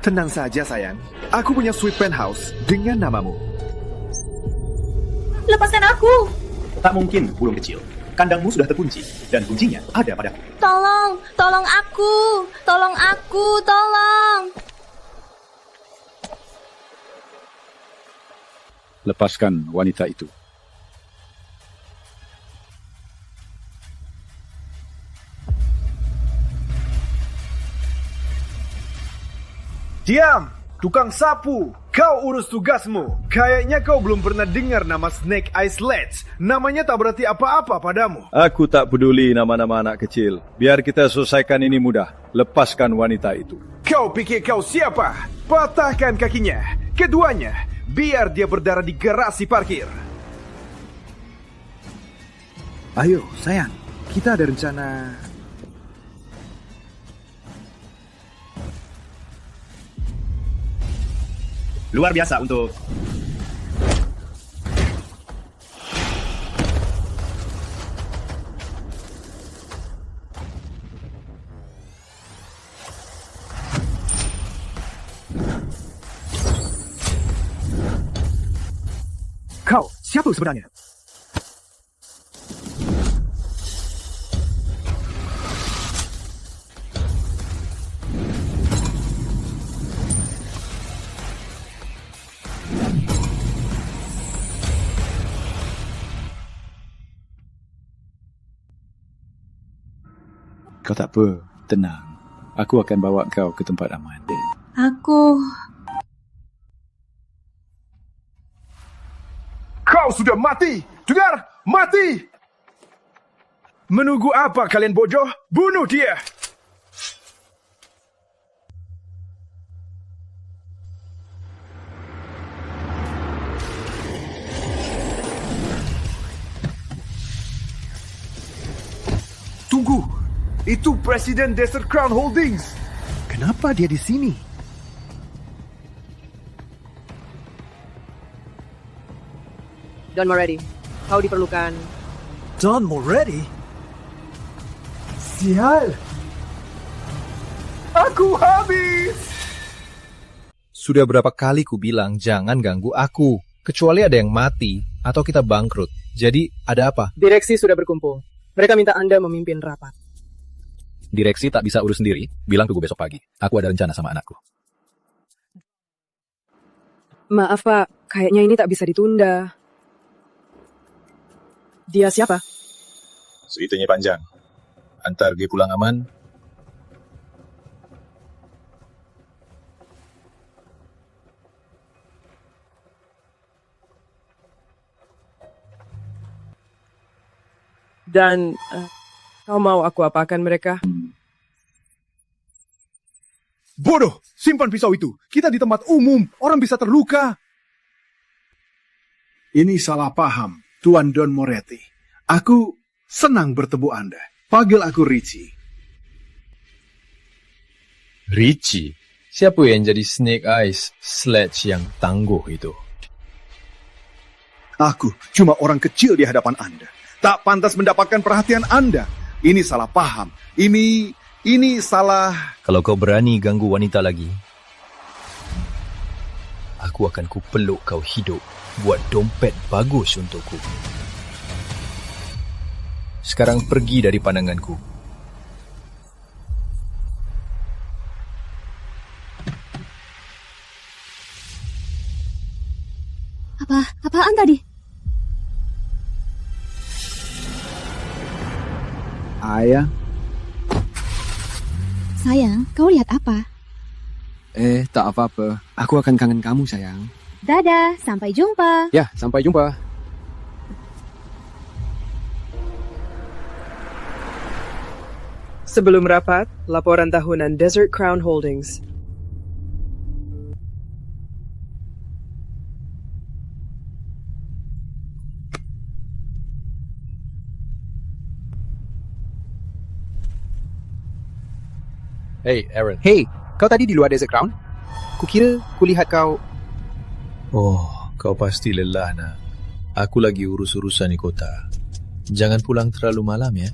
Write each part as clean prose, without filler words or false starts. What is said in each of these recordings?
Tenang saja sayang, aku punya sweet penthouse dengan namamu. Lepaskan aku! Tak mungkin, burung kecil. Kandangmu sudah terkunci, dan kuncinya ada padaku. Tolong! Tolong aku! Tolong aku! Tolong! Lepaskan wanita itu. Diam! Tukang sapu! Kau urus tugasmu. Kayaknya kau belum pernah dengar nama Snake Eyes Ledge. Namanya tak berarti apa-apa padamu. Aku tak peduli nama-nama anak kecil. Biar kita selesaikan ini mudah. Lepaskan wanita itu. Kau pikir kau siapa? Patahkan kakinya. Keduanya. Biar dia berdarah di garasi parkir. Ayo, sayang. Kita ada rencana. Luar biasa untuk... Kau, siapa sebenarnya? Kau tak apa. Tenang. Aku akan bawa kau ke tempat aman. Aku... Kau sudah mati! Dengar! Mati! Menunggu apa kalian bodoh? Bunuh dia! Tunggu! Itu Presiden Desert Crown Holdings! Kenapa dia di sini? Don Moretti, kau diperlukan. Don Moretti? Sial! Aku habis! Sudah berapa kali ku bilang jangan ganggu aku. Kecuali ada yang mati atau kita bangkrut. Jadi ada apa? Direksi sudah berkumpul. Mereka minta Anda memimpin rapat. Direksi tak bisa urus sendiri. Bilang tunggu besok pagi. Aku ada rencana sama anakku. Maaf Pak, kayaknya ini tak bisa ditunda. Dia siapa? Ceritanya panjang. Antar dia pulang aman. Dan kau mau aku apakan mereka? Bodoh! Simpan pisau itu. Kita di tempat umum. Orang bisa terluka. Ini salah paham, Tuan Don Moretti. Aku senang bertemu Anda. Panggil aku Richie. Richie? Siapa yang jadi Snake Eyes Sledge yang tangguh itu? Aku cuma orang kecil di hadapan Anda. Tak pantas mendapatkan perhatian Anda. Ini salah paham. Ini salah... Kalau kau berani ganggu wanita lagi, aku akan kupeluk kau hidup. Buat dompet bagus untukku. Sekarang pergi dari pandanganku. Apaan tadi? Ayah? Sayang, kau lihat apa? Tak apa-apa. Aku akan kangen kamu, sayang. Dadah, sampai jumpa. Ya, sampai jumpa. Sebelum rapat, laporan tahunan Desert Crown Holdings. Hey, Aaron. Hey, kau tadi di luar Desert Crown? Kukira kulihat kau... Oh, kau pasti lelah, nak. Aku lagi urus-urusan di kota. Jangan pulang terlalu malam, ya.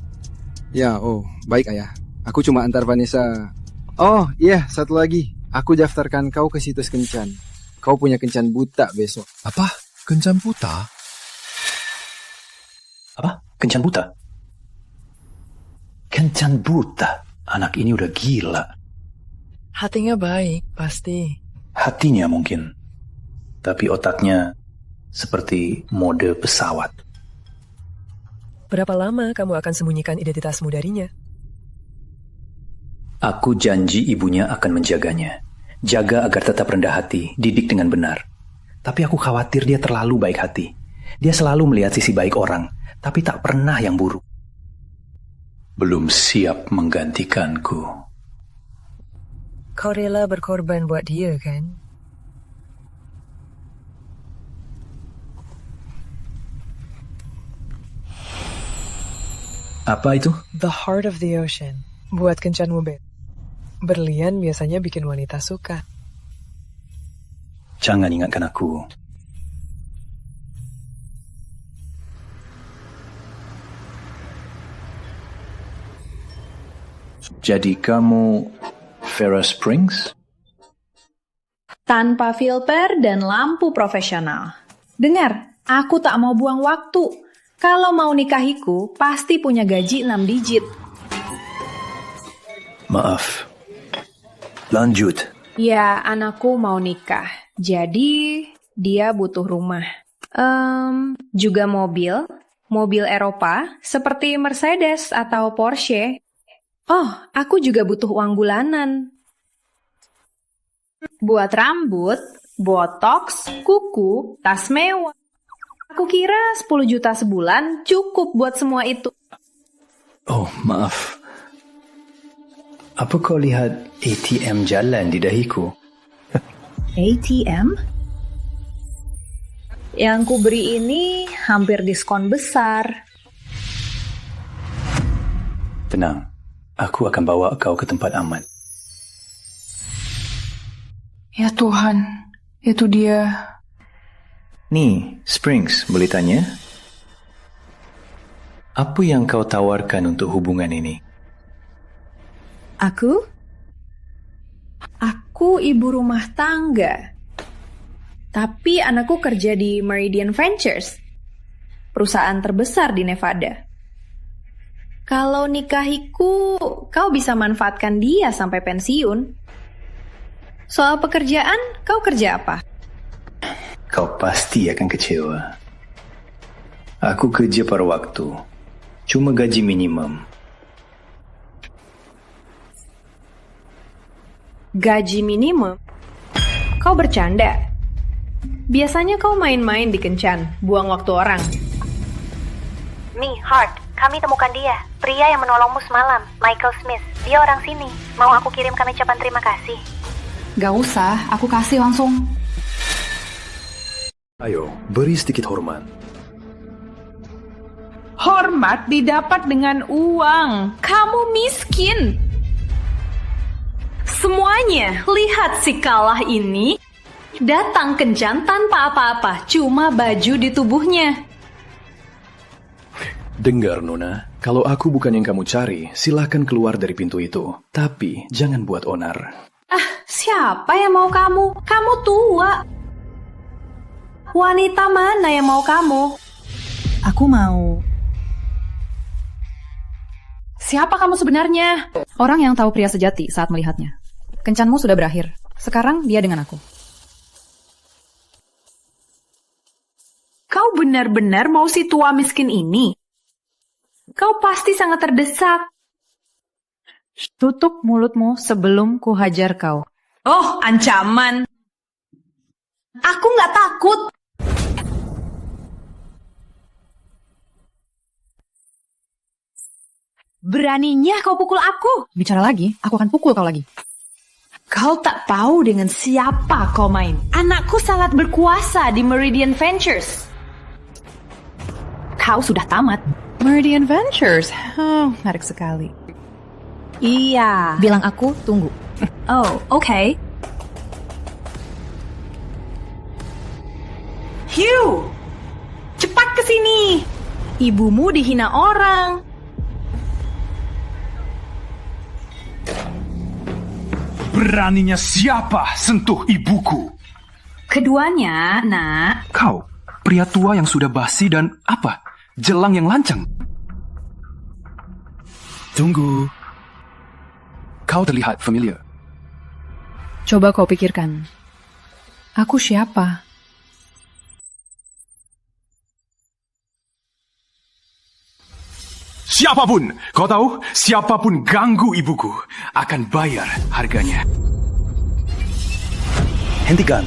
Ya, baik ayah. Aku cuma antar Vanessa... Oh, iya, satu lagi. Aku daftarkan kau ke situs kencan. Kau punya kencan buta besok. Apa? Kencan buta? Apa? Kencan buta? Kencan buta? Anak ini udah gila. Hatinya baik, pasti. Hatinya mungkin. Tapi otaknya seperti mode pesawat. Berapa lama kamu akan sembunyikan identitasmu darinya? Aku janji ibunya akan menjaganya. Jaga agar tetap rendah hati, didik dengan benar. Tapi aku khawatir dia terlalu baik hati. Dia selalu melihat sisi baik orang, tapi tak pernah yang buruk. Belum siap menggantikanku. Kau rela berkorban buat dia, kan? Apa itu? The heart of the ocean. Buat kencanmu, Bet. Berlian biasanya bikin wanita suka. Jangan ingatkan aku. Jadi kamu Vera Springs? Tanpa filter dan lampu profesional. Dengar, aku tak mau buang waktu. Kalau mau nikahiku, pasti punya gaji 6 digit. Maaf. Lanjut. Ya, anakku mau nikah. Jadi, dia butuh rumah. Juga mobil Eropa, seperti Mercedes atau Porsche. Oh, aku juga butuh uang bulanan. Buat rambut, botox, kuku, tas mewah. Aku kira 10 juta sebulan cukup buat semua itu. Oh, maaf. Apa kau lihat ATM jalan di dahiku? ATM? Yang ku beri ini hampir diskon besar. Tenang, aku akan bawa kau ke tempat aman. Ya Tuhan, itu dia. Nih, Springs, boleh tanya? Apa yang kau tawarkan untuk hubungan ini? Aku ibu rumah tangga. Tapi anakku kerja di Meridian Ventures, perusahaan terbesar di Nevada. Kalau nikahiku, kau bisa manfaatkan dia sampai pensiun. Soal pekerjaan, kau kerja apa? Kau pasti akan kecewa. Aku kerja paruh waktu, cuma gaji minimum. Gaji minimum? Kau bercanda? Biasanya kau main-main di kencan, buang waktu orang. Mi, Hart, kami temukan dia. Pria yang menolongmu semalam, Michael Smith. Dia orang sini. Mau aku kirimkan ucapan terima kasih? Gak usah, aku kasih langsung. Ayo, beri sedikit hormat. Hormat didapat dengan uang. Kamu miskin. Semuanya, lihat si kalah ini. Datang kencan tanpa apa-apa, cuma baju di tubuhnya. Dengar, Nona. Kalau aku bukan yang kamu cari, silakan keluar dari pintu itu. Tapi, jangan buat onar. Siapa yang mau kamu? Kamu tua. Wanita mana yang mau kamu? Aku mau. Siapa kamu sebenarnya? Orang yang tahu pria sejati saat melihatnya. Kencanmu sudah berakhir. Sekarang dia dengan aku. Kau benar-benar mau si tua miskin ini? Kau pasti sangat terdesak. Tutup mulutmu sebelum ku hajar kau. Oh, ancaman. Aku nggak takut. Beraninya kau pukul aku. Bicara lagi, aku akan pukul kau lagi. Kau tak tahu dengan siapa kau main. Anakku sangat berkuasa di Meridian Ventures. Kau sudah tamat. Meridian Ventures? Menarik sekali. Iya. Bilang aku tunggu. Oh, oke. Hugh, cepat ke sini. Ibumu dihina orang. Beraninya siapa sentuh ibuku? Keduanya, nak. Kau, pria tua yang sudah basi dan jelang yang lancang. Tunggu. Kau terlihat familiar. Coba kau pikirkan. Aku siapa? Siapapun, kau tahu, siapapun ganggu ibuku akan bayar harganya. Hentikan.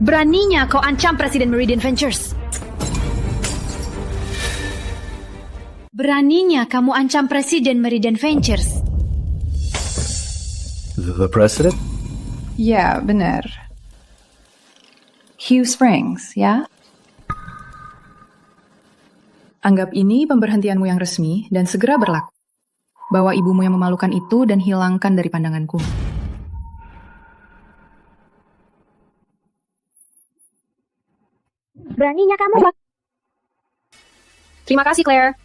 Beraninya kau ancam Presiden Meridian Ventures. Beraninya kamu ancam Presiden Meridian Ventures. The President? Ya, benar. Hugh Springs, ya? Anggap ini pemberhentianmu yang resmi dan segera berlaku. Bawa ibumu yang memalukan itu dan hilangkan dari pandanganku. Beraninya kamu. Terima kasih, Claire.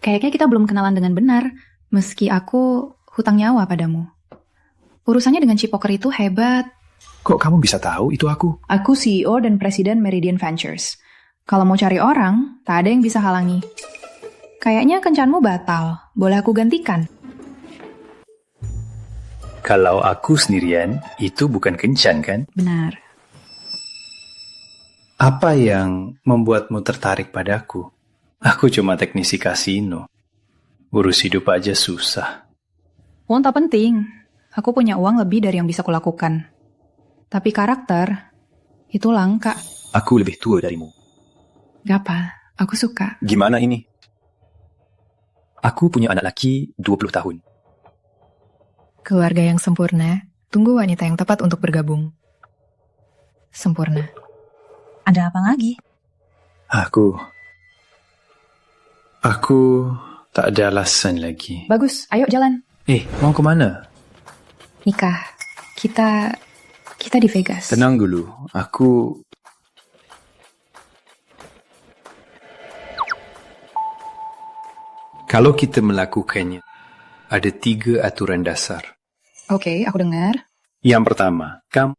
Kayaknya kita belum kenalan dengan benar, meski aku hutang nyawa padamu. Urusannya dengan Cipoker itu hebat. Kok kamu bisa tahu itu aku? Aku CEO dan Presiden Meridian Ventures. Kalau mau cari orang, tak ada yang bisa halangi. Kayaknya kencanmu batal. Boleh aku gantikan? Kalau aku sendirian, itu bukan kencan kan? Benar. Apa yang membuatmu tertarik padaku? Aku cuma teknisi kasino. Urus hidup aja susah. Uang tak penting. Aku punya uang lebih dari yang bisa kulakukan. Tapi karakter, itu langka. Aku lebih tua darimu. Gapa, aku suka. Gimana ini? Aku punya anak laki 20 tahun. Keluarga yang sempurna, tunggu wanita yang tepat untuk bergabung. Sempurna. Ada apa lagi? Aku tak ada alasan lagi. Bagus, ayo jalan. Mau kemana? Nikah. Kita di Vegas. Tenang dulu, Kalau kita melakukannya, ada 3 aturan dasar. Oke, aku dengar. Yang pertama, kamu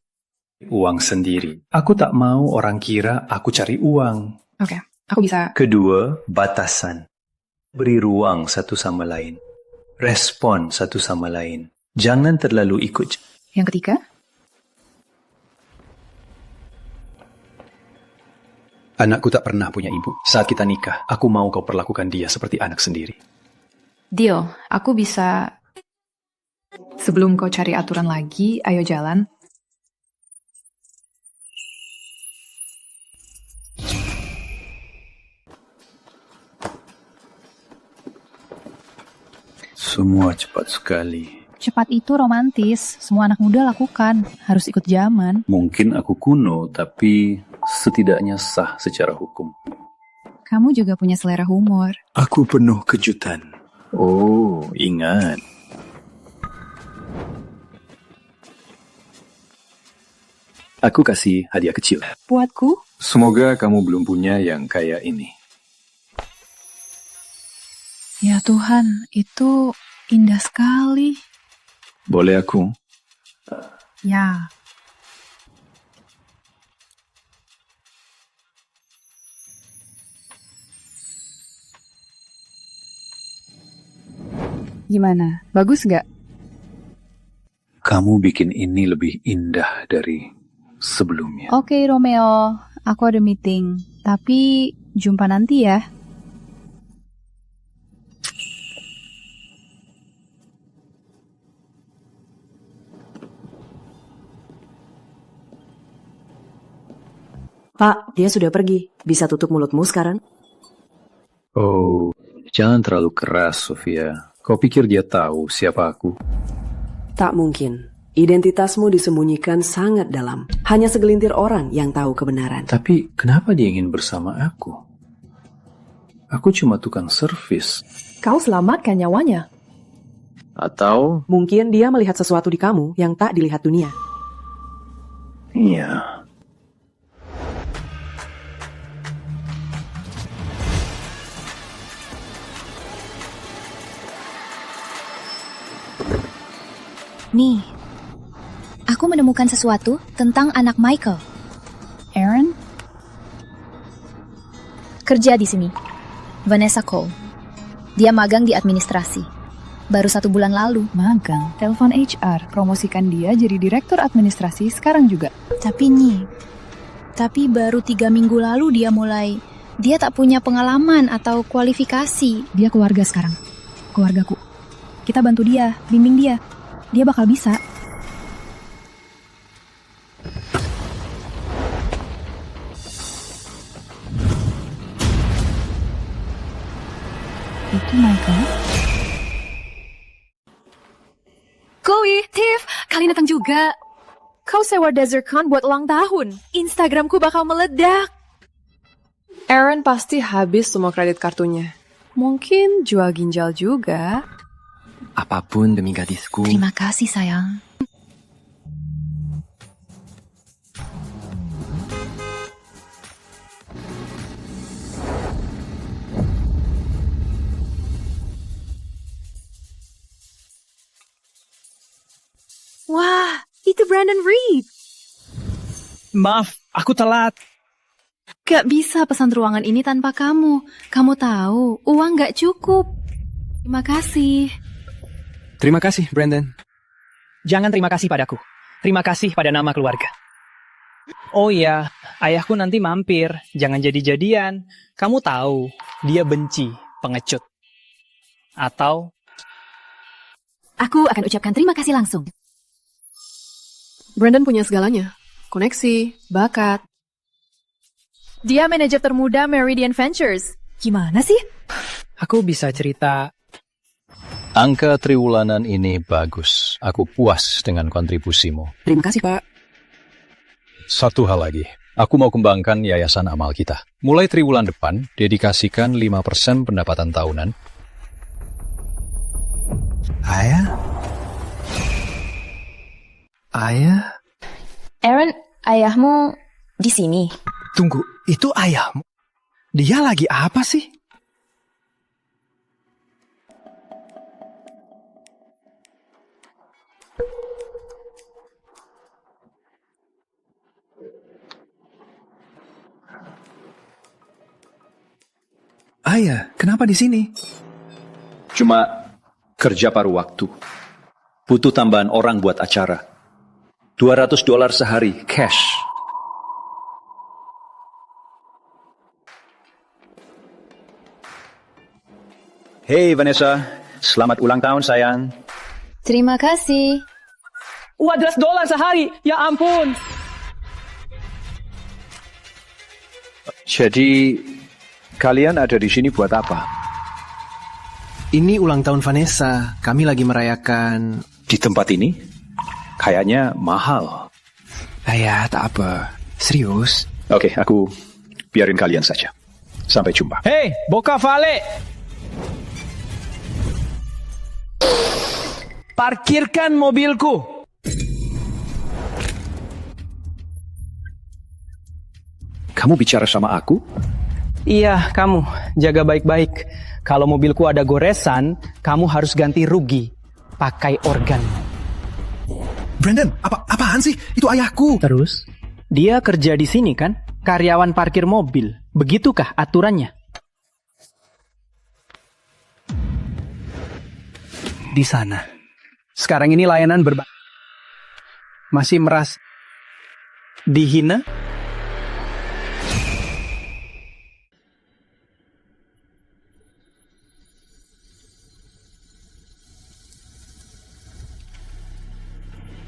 uang sendiri. Aku tak mau orang kira aku cari uang. Oke, aku bisa. Kedua, batasan. Beri ruang satu sama lain. Respon satu sama lain. Jangan terlalu ikut. Yang ketiga? Anakku tak pernah punya ibu. Saat kita nikah, aku mau kau perlakukan dia seperti anak sendiri. Deal, aku bisa. Sebelum kau cari aturan lagi, ayo jalan. Semua cepat sekali. Cepat itu romantis. Semua anak muda lakukan. Harus ikut zaman. Mungkin aku kuno, tapi setidaknya sah secara hukum. Kamu juga punya selera humor. Aku penuh kejutan. Oh, ingat. Aku kasih hadiah kecil. Buatku? Semoga kamu belum punya yang kayak ini. Ya Tuhan, itu indah sekali. Boleh aku? Ya. Gimana? Bagus nggak? Kamu bikin ini lebih indah dari sebelumnya. Oke, Romeo. Aku ada meeting. Tapi jumpa nanti ya. Pak, dia sudah pergi. Bisa tutup mulutmu sekarang? Oh, jangan terlalu keras, Sofia. Kau pikir dia tahu siapa aku? Tak mungkin. Identitasmu disembunyikan sangat dalam. Hanya segelintir orang yang tahu kebenaran. Tapi kenapa dia ingin bersama aku? Aku cuma tukang servis. Kau selamatkan nyawanya. Atau? Mungkin dia melihat sesuatu di kamu yang tak dilihat dunia. Iya. Nih, aku menemukan sesuatu tentang anak Michael. Aaron? Kerja di sini. Vanessa Cole. Dia magang di administrasi. Baru 1 bulan lalu. Magang? Telepon HR, promosikan dia jadi direktur administrasi sekarang juga. Tapi baru 3 minggu lalu dia tak punya pengalaman atau kualifikasi. Dia keluarga sekarang. Keluargaku. Kita bantu dia, bimbing dia. Dia bakal bisa. Itu Michael. Chloe, Tiff, kalian datang juga. Kau sewa Desert Con buat ulang tahun. Instagramku bakal meledak. Aaron pasti habis semua kredit kartunya. Mungkin jual ginjal juga. Apapun demi gadisku. Terima kasih, sayang. Wah, itu Brandon Reed. Maaf, aku telat. Gak bisa pesan ruangan ini tanpa kamu. Kamu tahu, uang gak cukup. Terima kasih. Terima kasih, Brandon. Jangan terima kasih padaku. Terima kasih pada nama keluarga. Oh iya, ayahku nanti mampir. Jangan jadi-jadian. Kamu tahu, dia benci pengecut. Atau... Aku akan ucapkan terima kasih langsung. Brandon punya segalanya. Koneksi, bakat. Dia manajer termuda Meridian Ventures. Gimana sih? Aku bisa cerita... Angka triwulanan ini bagus. Aku puas dengan kontribusimu. Terima kasih, Pak. Satu hal lagi. Aku mau kembangkan yayasan amal kita. Mulai triwulan depan, dedikasikan 5% pendapatan tahunan. Ayah? Aaron, ayahmu di sini. Tunggu, itu ayahmu? Dia lagi apa sih? Ayah, kenapa di sini? Cuma kerja paruh waktu. Butuh tambahan orang buat acara. $200 sehari, cash. Hey Vanessa, selamat ulang tahun sayang. Terima kasih. $200 sehari, ya ampun. Jadi, kalian ada di sini buat apa? Ini ulang tahun Vanessa. Kami lagi merayakan... Di tempat ini? Kayaknya mahal. Ayah, tak apa. Serius? Oke, aku biarin kalian saja. Sampai jumpa. Hei, Boca Vale! Parkirkan mobilku! Kamu bicara sama aku? Iya, kamu. Jaga baik-baik. Kalau mobilku ada goresan, kamu harus ganti rugi. Pakai organ. Brandon, apaan sih? Itu ayahku. Terus? Dia kerja di sini kan? Karyawan parkir mobil. Begitukah aturannya? Di sana. Sekarang ini layanan masih merasa dihina?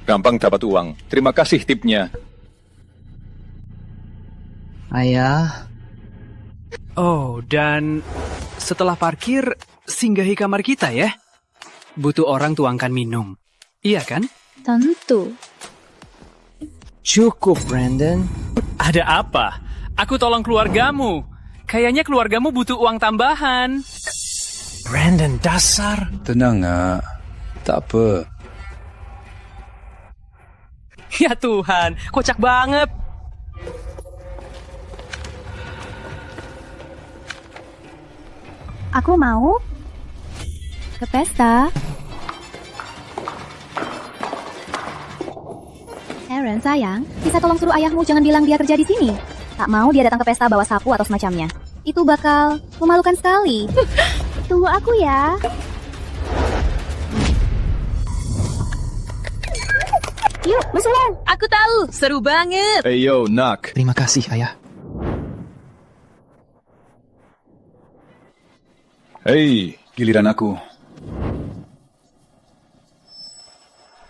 Gampang dapat uang. Terima kasih tipnya. Ayah. Oh, dan setelah parkir, singgahi kamar kita ya. Butuh orang tuangkan minum. Iya kan? Tentu. Cukup, Brandon. Ada apa? Aku tolong keluargamu. Kayaknya keluargamu butuh uang tambahan. Brandon, dasar. Tenang, nak. Tak apa. Ya Tuhan, kocak banget. Aku mau ke pesta. Aaron, sayang, bisa tolong suruh ayahmu jangan bilang dia kerja di sini. Tak mau dia datang ke pesta bawa sapu atau semacamnya. Itu bakal memalukan sekali. Tunggu aku ya. Yuk, bersulan. Aku tahu, seru banget. Hey yo, Nak. Terima kasih, Ayah. Hey, giliran aku.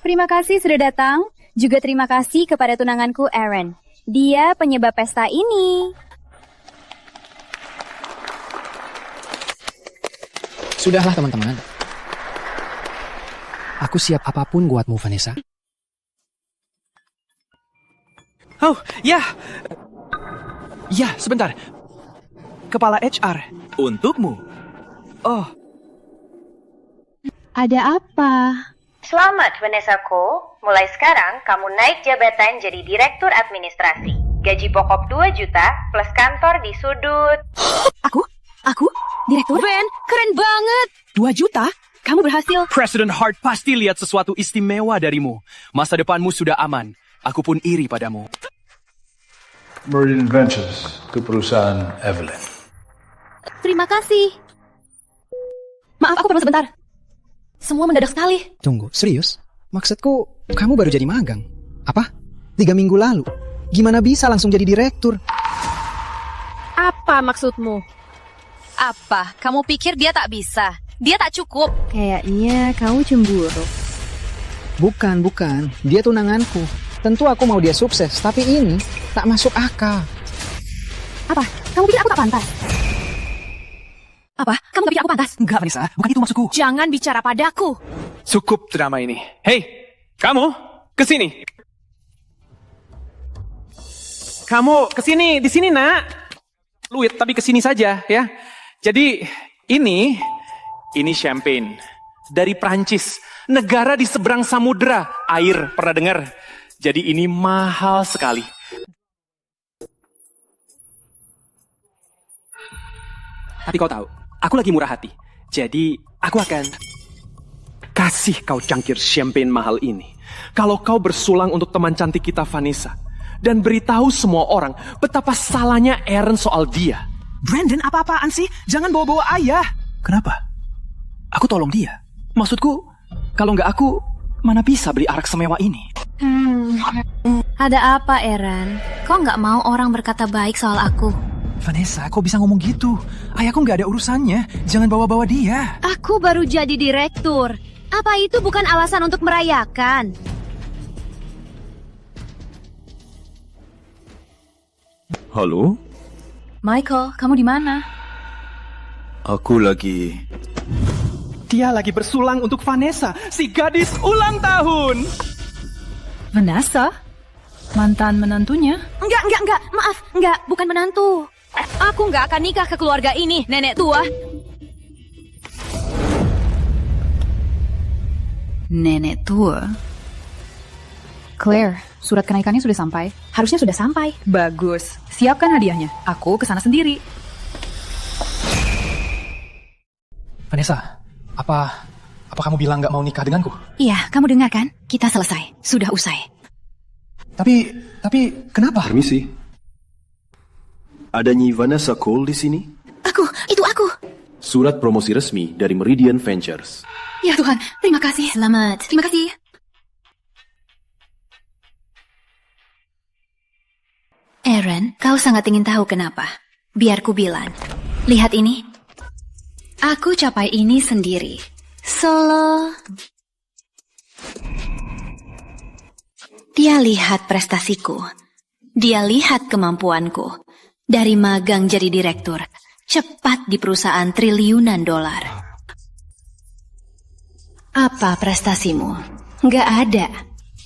Terima kasih sudah datang. Juga terima kasih kepada tunanganku Aaron. Dia penyebab pesta ini. Sudahlah teman-teman. Aku siap apapun buatmu, Vanessa. Oh, ya. Ya, sebentar. Kepala HR, untukmu. Oh. Ada apa? Selamat Vanessa Co. Mulai sekarang kamu naik jabatan jadi Direktur Administrasi. Gaji pokok 2 juta plus kantor di sudut. Aku? Direktur? Van, keren banget. 2 juta? Kamu berhasil. President Hart pasti lihat sesuatu istimewa darimu. Masa depanmu sudah aman. Aku pun iri padamu. Meridian Ventures, itu perusahaan Evelyn. Terima kasih. Maaf, aku perlu sebentar. Semua mendadak sekali. Tunggu, serius? Maksudku, kamu baru jadi magang. Apa? 3 minggu lalu? Gimana bisa langsung jadi direktur? Apa maksudmu? Apa? Kamu pikir dia tak bisa? Dia tak cukup? Kayaknya kamu cemburu. Bukan. Dia tunanganku. Tentu aku mau dia sukses, tapi ini tak masuk akal. Apa? Kamu pikir aku tak pantas? Apa? Kamu pikir aku pantas? Enggak, Vanessa. Bukan itu maksudku. Jangan bicara padaku. Cukup drama ini. Hei, kamu kesini. Kamu kesini, di sini nak. Fluid, tapi kesini saja ya. Jadi ini champagne dari Prancis, negara di seberang samudera air. Pernah dengar? Jadi ini mahal sekali. Tapi kau tahu, aku lagi murah hati. Jadi aku akan kasih kau cangkir champagne mahal ini. Kalau kau bersulang untuk teman cantik kita Vanessa. Dan beritahu semua orang betapa salahnya Aaron soal dia. Brandon, apa-apaan sih? Jangan bawa-bawa ayah. Kenapa? Aku tolong dia. Maksudku, kalau nggak aku, mana bisa beli arak semewah ini? Ada apa, Aaron? Kok nggak mau orang berkata baik soal aku? Vanessa, kok bisa ngomong gitu? Ayahku nggak ada urusannya. Jangan bawa-bawa dia. Aku baru jadi direktur. Apa itu bukan alasan untuk merayakan? Halo? Michael, kamu di mana? Aku lagi... Dia lagi bersulang untuk Vanessa, si gadis ulang tahun. Vanessa? Mantan menantunya? Enggak. Maaf, enggak. Bukan menantu. Aku nggak akan nikah ke keluarga ini, nenek tua. Nenek tua? Claire, surat kenaikannya sudah sampai? Harusnya sudah sampai. Bagus. Siapkan hadiahnya. Aku kesana sendiri. Vanessa, apa kamu bilang nggak mau nikah denganku? Iya, kamu dengar kan? Kita selesai. Sudah usai. Tapi kenapa? Permisi. Ada Nyi Vanessa Cole di sini? Itu aku. Surat promosi resmi dari Meridian Ventures. Ya Tuhan, terima kasih. Selamat. Terima kasih. Aaron, kau sangat ingin tahu kenapa? Biar ku bilang. Lihat ini. Aku capai ini sendiri. Solo. Dia lihat prestasiku. Dia lihat kemampuanku. Dari magang jadi direktur. Cepat di perusahaan triliunan dolar. Apa prestasimu? Nggak ada.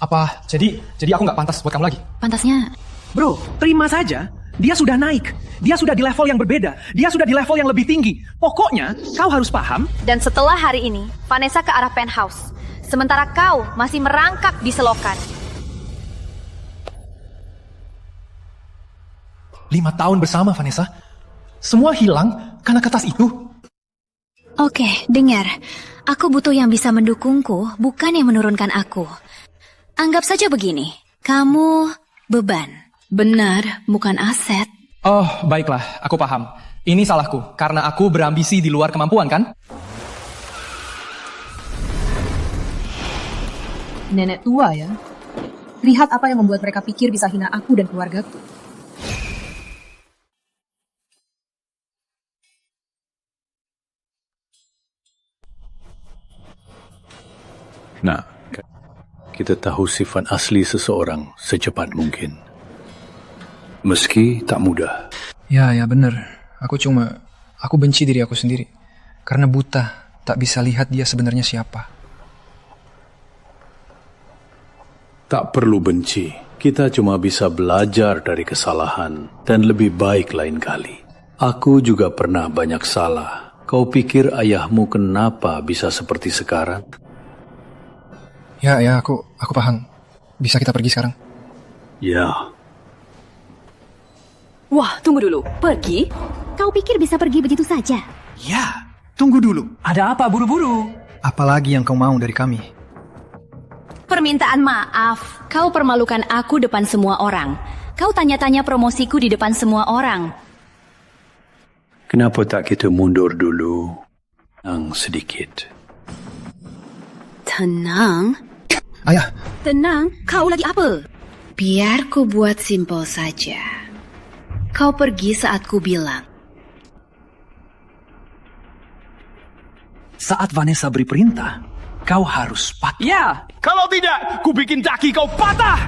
Apa, jadi aku nggak pantas buat kamu lagi? Pantasnya... Bro, terima saja. Dia sudah naik. Dia sudah di level yang berbeda. Dia sudah di level yang lebih tinggi. Pokoknya, kau harus paham. Dan setelah hari ini, Vanessa ke arah penthouse. Sementara kau masih merangkak di selokan. 5 tahun bersama, Vanessa. Semua hilang karena kertas itu. Oke, dengar. Aku butuh yang bisa mendukungku, bukan yang menurunkan aku. Anggap saja begini. Kamu beban. Benar, bukan aset. Oh, baiklah, aku paham. Ini salahku, karena aku berambisi di luar kemampuan, kan? Nenek tua ya. Lihat apa yang membuat mereka pikir bisa hina aku dan keluargaku. Nah, kita tahu sifat asli seseorang secepat mungkin. Meski tak mudah. Ya benar. Aku benci diri aku sendiri. Karena buta, tak bisa lihat dia sebenarnya siapa. Tak perlu benci. Kita cuma bisa belajar dari kesalahan dan lebih baik lain kali. Aku juga pernah banyak salah. Kau pikir ayahmu kenapa bisa seperti sekarang? Ya, aku paham. Bisa kita pergi sekarang? Ya. Wah, tunggu dulu. Pergi? Kau pikir bisa pergi begitu saja? Ya, tunggu dulu. Ada apa buru-buru? Apalagi yang kau mau dari kami? Permintaan maaf. Kau permalukan aku depan semua orang. Kau tanya-tanya promosiku di depan semua orang. Kenapa tak kita mundur dulu? Sedikit. Tenang. Ayah. Tenang, kau lagi apa? Biar ku buat simpel saja. Kau pergi saat ku bilang. Saat Vanessa beri perintah, kau harus patuh. Ya, kalau tidak, ku bikin kaki kau patah.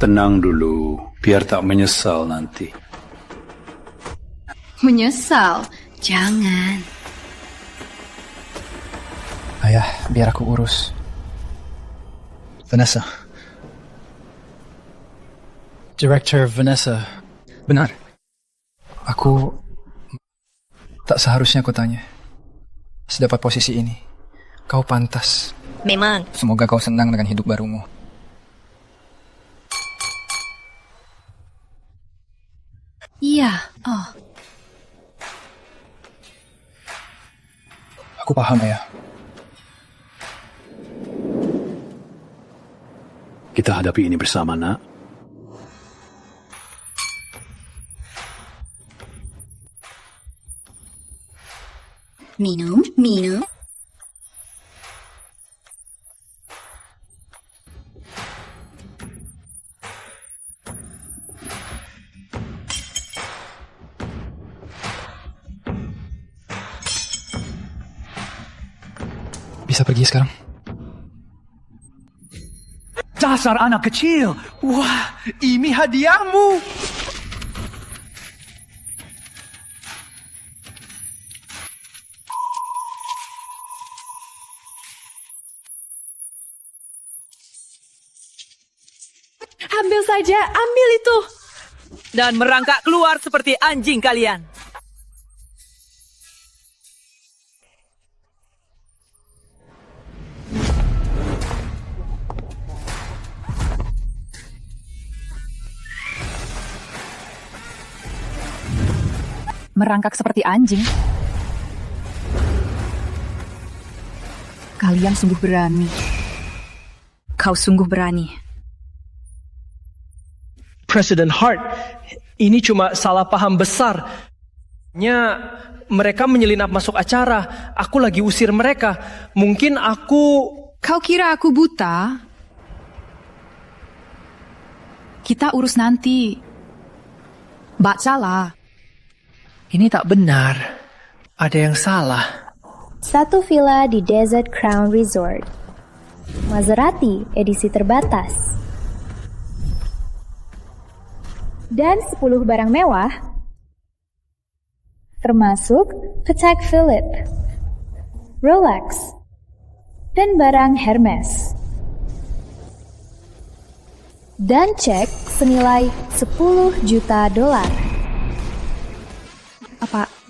Tenang dulu, biar tak menyesal nanti. Menyesal? Jangan. Ayah, biar aku urus. Vanessa. Director Vanessa. Benar. Aku tak seharusnya aku tanya. Sedapat posisi ini, kau pantas. Memang. Semoga kau senang dengan hidup barumu. Iya. Oh. Aku paham, Ayah. Kita hadapi ini bersama, nak. Minum. Bisa pergi sekarang? Dasar anak kecil. Wah, ini hadiahmu. Ambil saja, ambil itu. Dan merangkak keluar seperti anjing kalian. Merangkak seperti anjing. Kalian sungguh berani. Kau sungguh berani. President Hart, ini cuma salah paham besar. Mereka menyelinap masuk acara. Aku lagi usir mereka. Mungkin aku... Kau kira aku buta? Kita urus nanti. Bacalah. Ini tak benar. Ada yang salah. Satu villa di Desert Crown Resort. Maserati edisi terbatas. Dan 10 barang mewah, termasuk Patek Philippe, Rolex, dan barang Hermes. Dan cek senilai $10 juta.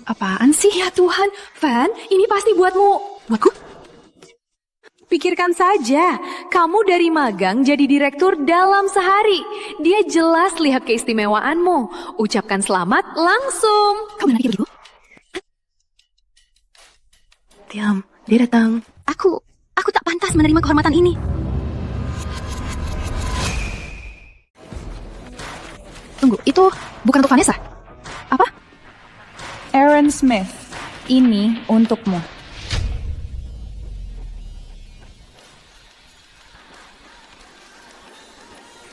Apaan sih? Ya Tuhan, Van, ini pasti buatmu. Buatku? Pikirkan saja, kamu dari magang jadi direktur dalam sehari. Dia jelas lihat keistimewaanmu. Ucapkan selamat langsung. Kamu lagi begitu? Diam, dia datang. Aku tak pantas menerima kehormatan ini. Itu bukan untuk Vanessa. Apa? Aaron Smith, ini untukmu.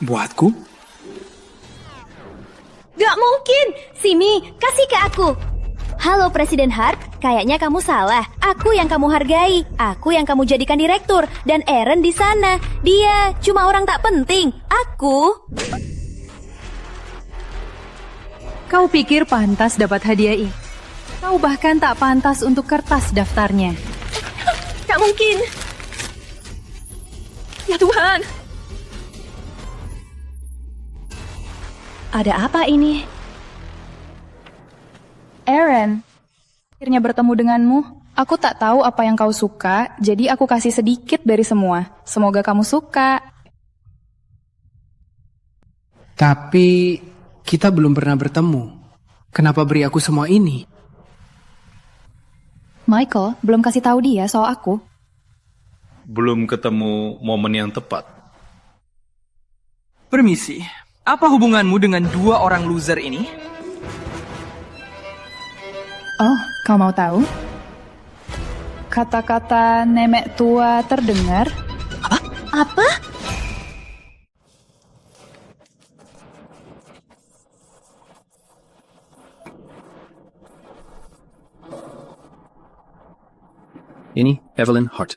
Buatku? Gak mungkin! Simi, kasih ke aku. Halo Presiden Hart, kayaknya kamu salah. Aku yang kamu hargai, aku yang kamu jadikan direktur, dan Aaron di sana. Dia cuma orang tak penting. Aku... Kau pikir pantas dapat hadiah ini? Kau bahkan tak pantas untuk kertas daftarnya. Gak mungkin. Ya Tuhan. Ada apa ini? Aaron, akhirnya bertemu denganmu. Aku tak tahu apa yang kau suka, jadi aku kasih sedikit dari semua. Semoga kamu suka. Tapi kita belum pernah bertemu. Kenapa beri aku semua ini? Michael belum kasih tahu dia soal aku. Belum ketemu momen yang tepat. Permisi, apa hubunganmu dengan dua orang loser ini? Oh, kau mau tahu? Kata-kata nenek tua terdengar. Apa? Ini Evelyn Hart.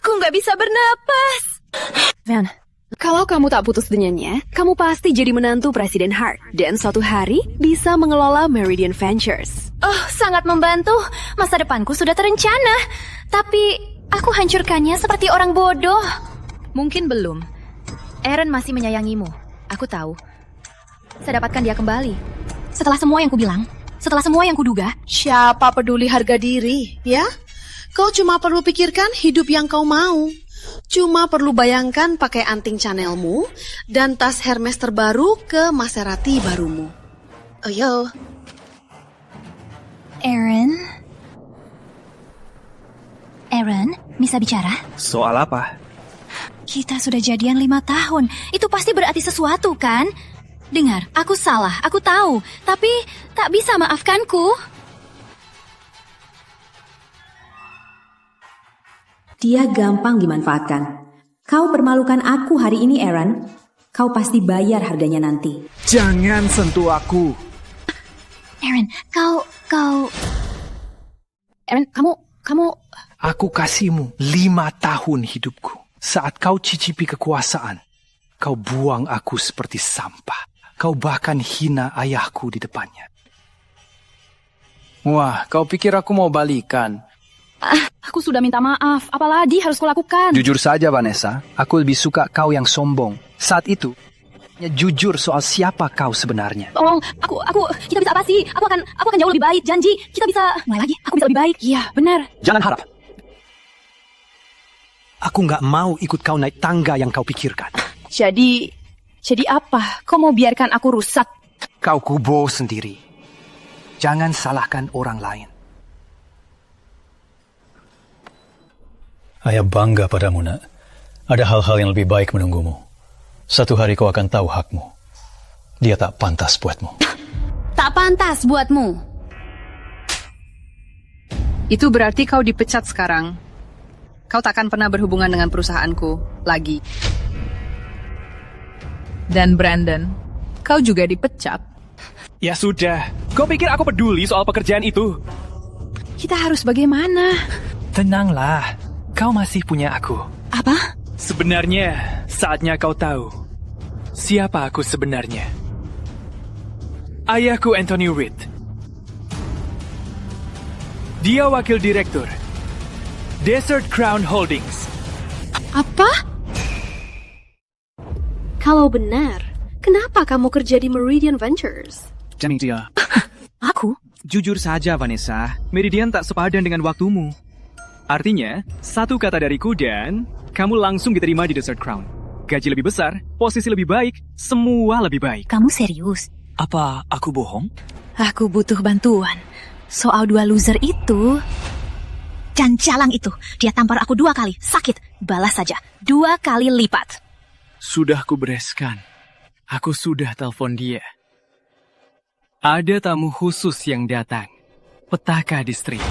Aku nggak bisa bernapas. Van, kalau kamu tak putus dengannya, kamu pasti jadi menantu Presiden Hart. Dan suatu hari bisa mengelola Meridian Ventures. Oh, sangat membantu. Masa depanku sudah terencana. Tapi aku hancurkannya seperti orang bodoh. Mungkin belum. Aaron masih menyayangimu. Aku tahu. Saya dapatkan dia kembali. Setelah semua yang kubilang, setelah semua yang kuduga. Siapa peduli harga diri, ya? Kau cuma perlu pikirkan hidup yang kau mau. Cuma perlu bayangkan pakai anting Chanelmu dan tas Hermes terbaru ke Maserati barumu. Ayo. Aaron, bisa bicara? Soal apa? Kita sudah jadian 5 tahun. Itu pasti berarti sesuatu, kan? Dengar, aku salah, aku tahu. Tapi tak bisa maafkanku. Dia gampang dimanfaatkan. Kau permalukan aku hari ini, Aaron. Kau pasti bayar harganya nanti. Jangan sentuh aku. Aaron, kau... Aaron, kamu... Aku kasihmu 5 tahun hidupku. Saat kau cicipi kekuasaan, kau buang aku seperti sampah. Kau bahkan hina ayahku di depannya. Wah, kau pikir aku mau balikan? Aku sudah minta maaf, apalagi harus kulakukan? Jujur saja Vanessa, aku lebih suka kau yang sombong. Saat itu, jujur soal siapa kau sebenarnya. Tolong, kita bisa apa sih? Aku akan jauh lebih baik, janji. Kita bisa, mulai lagi, aku bisa lebih baik. Iya, benar. Jangan harap. Aku nggak mau ikut kau naik tangga yang kau pikirkan. Jadi apa? Kau mau biarkan aku rusak? Kau kubo sendiri. Jangan salahkan orang lain. Ayah bangga padamu, nak. Ada hal-hal yang lebih baik menunggumu. Satu hari kau akan tahu hakmu. Dia tak pantas buatmu. Tak pantas buatmu. Itu berarti kau dipecat sekarang. Kau takkan pernah berhubungan dengan perusahaanku lagi. Dan Brandon, kau juga dipecat. Ya sudah, kau pikir aku peduli soal pekerjaan itu? Kita harus bagaimana? Tenanglah, kau masih punya aku. Apa? Sebenarnya, saatnya kau tahu siapa aku sebenarnya. Ayahku Anthony Reed. Dia wakil direktur Desert Crown Holdings. Apa? Kalau benar, kenapa kamu kerja di Meridian Ventures? Demi dia. Aku? Jujur saja, Vanessa. Meridian tak sepadan dengan waktumu. Artinya, satu kata dariku dan kamu langsung diterima di Desert Crown. Gaji lebih besar, posisi lebih baik, semua lebih baik. Kamu serius? Apa aku bohong? Aku butuh bantuan. Soal 2 loser itu... Jan Jalang itu, dia tampar aku 2 kali. Sakit, balas saja. 2 kali lipat. Sudah kubereskan. Aku sudah telepon dia. Ada tamu khusus yang datang. Petaka distrik.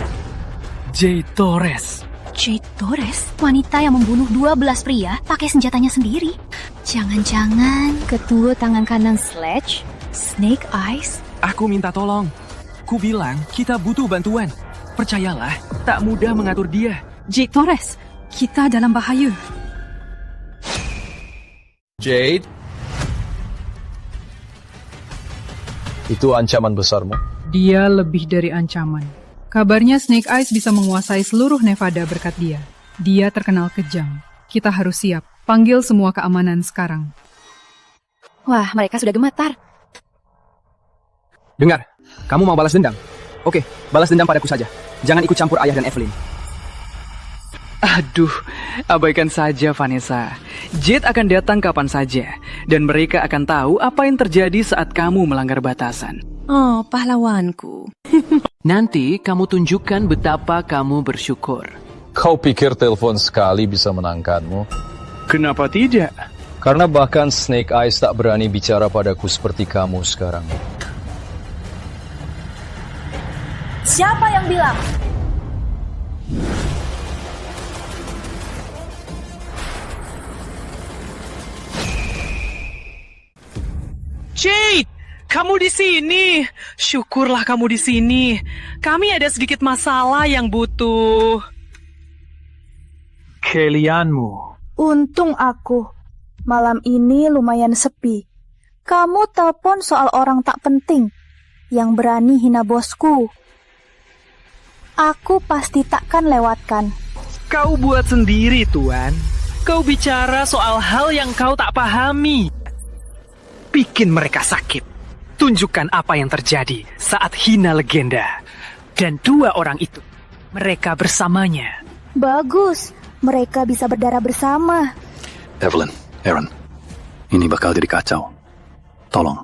Jade Torres. Jade Torres? Wanita yang membunuh 12 pria pakai senjatanya sendiri. Jangan-jangan ketua tangan kanan Sledge? Snake Eyes? Aku minta tolong. Ku bilang kita butuh bantuan. Percayalah, tak mudah mengatur dia. Jade Torres, kita dalam bahaya. Jade? Itu ancaman besarmu? Dia lebih dari ancaman. Kabarnya Snake Eyes bisa menguasai seluruh Nevada berkat dia. Dia terkenal kejam. Kita harus siap. Panggil semua keamanan sekarang. Wah, mereka sudah gemetar. Dengar, kamu mau balas dendam? Oke, balas dendam padaku saja. Jangan ikut campur ayah dan Evelyn. Aduh, abaikan saja Vanessa. Jade akan datang kapan saja. Dan mereka akan tahu apa yang terjadi saat kamu melanggar batasan. Oh, pahlawanku. Nanti kamu tunjukkan betapa kamu bersyukur. Kau pikir telepon sekali bisa menangkanmu? Kenapa tidak? Karena bahkan Snake Eyes tak berani bicara padaku seperti kamu sekarang. Siapa yang bilang? Jade, kamu di sini. Syukurlah kamu di sini. Kami ada sedikit masalah yang butuh kalianmu. Untung aku. Malam ini lumayan sepi. Kamu telepon soal orang tak penting yang berani hina bosku. Aku pasti takkan lewatkan. Kau buat sendiri, Tuan. Kau bicara soal hal yang kau tak pahami. Bikin mereka sakit. Tunjukkan apa yang terjadi saat hina legenda. Dan 2 orang itu, mereka bersamanya. Bagus, mereka bisa berdarah bersama. Evelyn, Aaron, ini bakal jadi kacau. Tolong,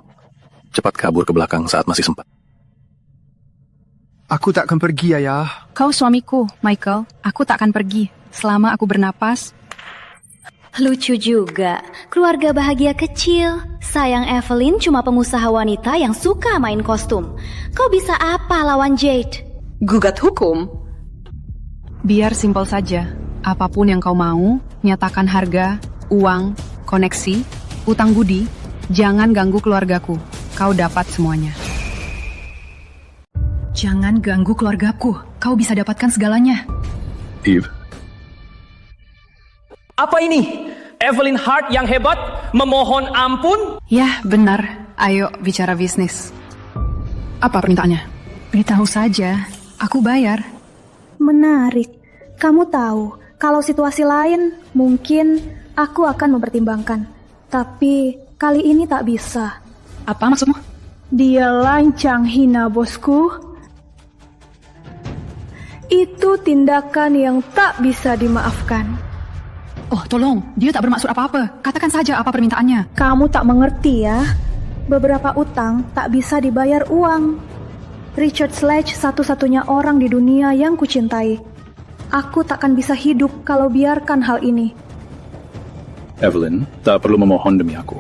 cepat kabur ke belakang saat masih sempat. Aku tak akan pergi, Ayah. Kau suamiku, Michael. Aku tak akan pergi selama aku bernapas. Lucu juga, keluarga bahagia kecil. Sayang Evelyn cuma pengusaha wanita yang suka main kostum. Kau bisa apa lawan Jade? Gugat hukum? Biar simpel saja. Apapun yang kau mau, nyatakan harga, uang, koneksi, utang budi. Jangan ganggu keluargaku. Kau dapat semuanya. Jangan ganggu keluargaku. Kau bisa dapatkan segalanya. Eve. Apa ini? Evelyn Hart yang hebat memohon ampun? Ya, benar. Ayo bicara bisnis. Apa permintaannya? Beritahu saja. Aku bayar. Menarik. Kamu tahu, kalau situasi lain, mungkin aku akan mempertimbangkan. Tapi kali ini tak bisa. Apa maksudmu? Dia lancang hina bosku. Itu tindakan yang tak bisa dimaafkan. Oh, tolong. Dia tak bermaksud apa-apa. Katakan saja apa permintaannya. Kamu tak mengerti ya. Beberapa utang tak bisa dibayar uang. Richard Sledge satu-satunya orang di dunia yang kucintai. Aku takkan bisa hidup kalau biarkan hal ini. Evelyn, tak perlu memohon demi aku.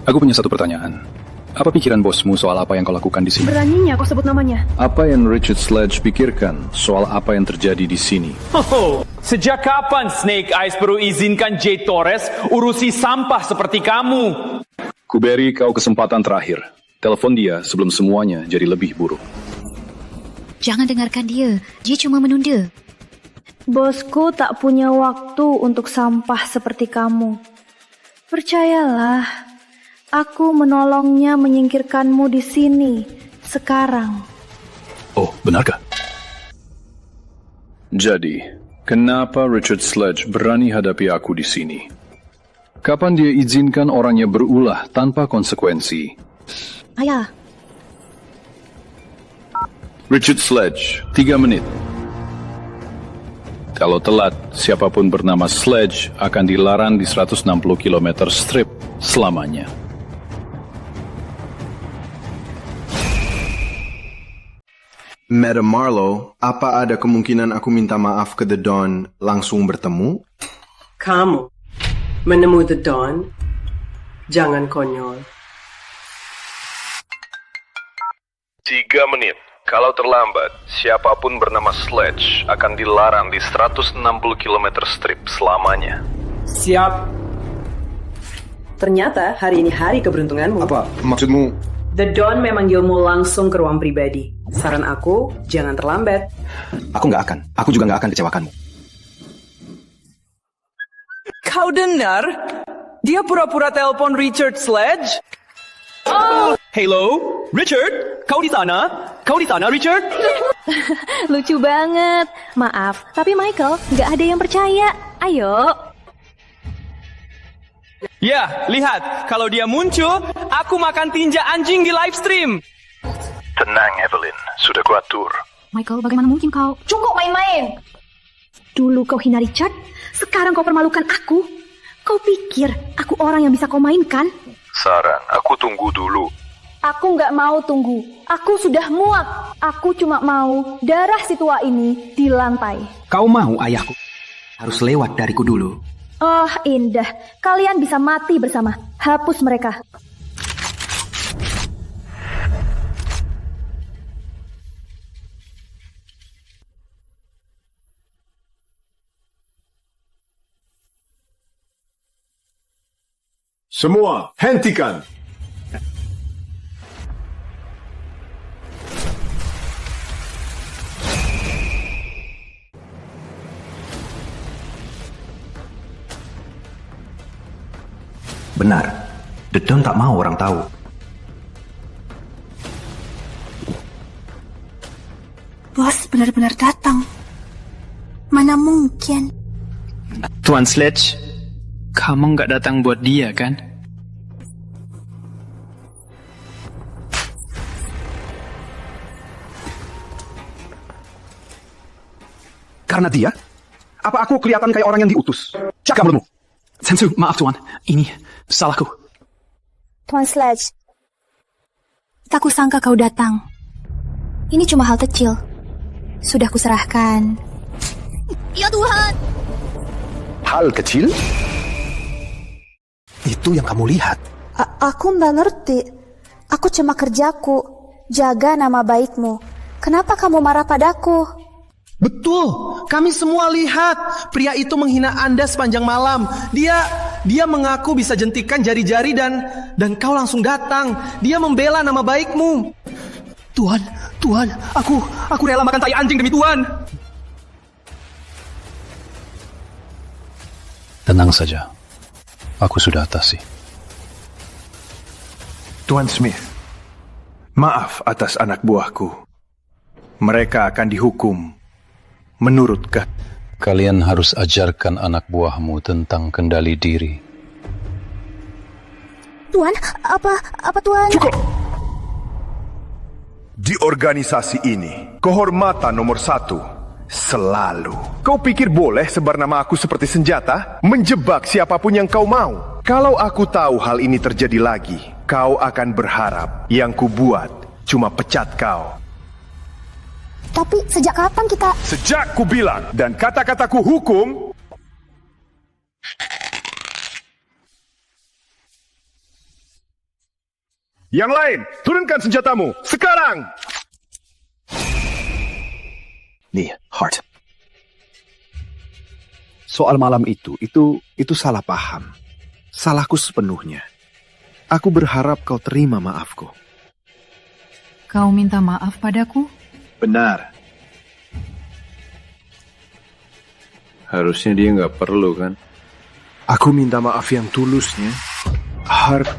Aku punya satu pertanyaan. Apa pikiran bosmu soal apa yang kau lakukan di sini? Beraninya kau sebut namanya. Apa yang Richard Sledge pikirkan soal apa yang terjadi di sini? Sejak kapan Snake Eyes perlu izinkan Jay Torres urusi sampah seperti kamu? Kuberi kau kesempatan terakhir. Telepon dia sebelum semuanya jadi lebih buruk. Jangan dengarkan dia. Dia cuma menunda. Bosku tak punya waktu untuk sampah seperti kamu. Percayalah, aku menolongnya menyingkirkanmu di sini, sekarang. Oh, benarkah? Jadi, kenapa Richard Sledge berani hadapi aku di sini? Kapan dia izinkan orangnya berulah tanpa konsekuensi? Ayah. Richard Sledge, 3 menit. Kalau telat, siapapun bernama Sledge akan dilarang di 160 km strip selamanya. Madam Marlowe, apa ada kemungkinan aku minta maaf ke The Dawn langsung bertemu? Kamu menemui The Dawn? Jangan konyol. 3 menit. Kalau terlambat, siapapun bernama Sledge akan dilarang di 160 km strip selamanya. Siap. Ternyata hari ini hari keberuntunganmu. Apa maksudmu? The Dawn memanggilmu langsung ke ruang pribadi. Saran aku, jangan terlambat. Aku nggak akan. Aku juga nggak akan kecewakanmu. Kau dengar? Dia pura-pura telepon Richard Sledge? Hello, Richard? Kau di sana? Kau di sana, Richard? Lucu banget. Maaf, tapi Michael, nggak ada yang percaya. Ayo. Ya, lihat. Kalau dia muncul, aku makan tinja anjing di live stream. Tenang, Evelyn. Sudah kuatur. Michael, bagaimana mungkin kau? Cukup main-main. Dulu kau hina Richard, sekarang kau permalukan aku. Kau pikir aku orang yang bisa kau mainkan? Saran, aku tunggu dulu. Aku nggak mau tunggu. Aku sudah muak. Aku cuma mau darah si tua ini di lantai. Kau mau ayahku harus lewat dariku dulu? Oh, indah. Kalian bisa mati bersama. Hapus mereka. Semua, hentikan! Benar, The Dawn tak mau orang tahu. Bos benar-benar datang. Mana mungkin? Tuan Sledge, kamu nggak datang buat dia, kan? Karena dia? Apa aku kelihatan kayak orang yang diutus? Jaga mulutmu. Sensu, maaf Tuan. Ini salahku. Tuan Sledge, tak kusangka kau datang. Ini cuma hal kecil. Sudah kuserahkan. Ya Tuhan! Hal kecil? Itu yang kamu lihat. Aku nggak ngerti. Aku cuma kerjaku. Jaga nama baikmu. Kenapa kamu marah padaku? Betul, kami semua lihat pria itu menghina Anda sepanjang malam. Dia mengaku bisa jentikan jari-jari dan kau langsung datang. Dia membela nama baikmu. Tuan, aku rela makan tai anjing demi Tuan. Tenang saja, aku sudah atasi. Tuan Smith, maaf atas anak buahku. Mereka akan dihukum. Menurut kalian harus ajarkan anak buahmu tentang kendali diri. Tuan, apa Tuan? Cukup! Di organisasi ini, kehormatan nomor 1 selalu. Kau pikir boleh sebar nama aku seperti senjata? Menjebak siapapun yang kau mau. Kalau aku tahu hal ini terjadi lagi, kau akan berharap yang kubuat cuma pecat kau. Tapi sejak kapan kita... Sejak ku bilang dan kata-kataku hukum... Yang lain, turunkan senjatamu, sekarang! Nih, Hart. Soal malam itu salah paham. Salahku sepenuhnya. Aku berharap kau terima maafku. Kau minta maaf padaku? Benar. Harusnya dia nggak perlu, kan? Aku minta maaf yang tulusnya. Hart.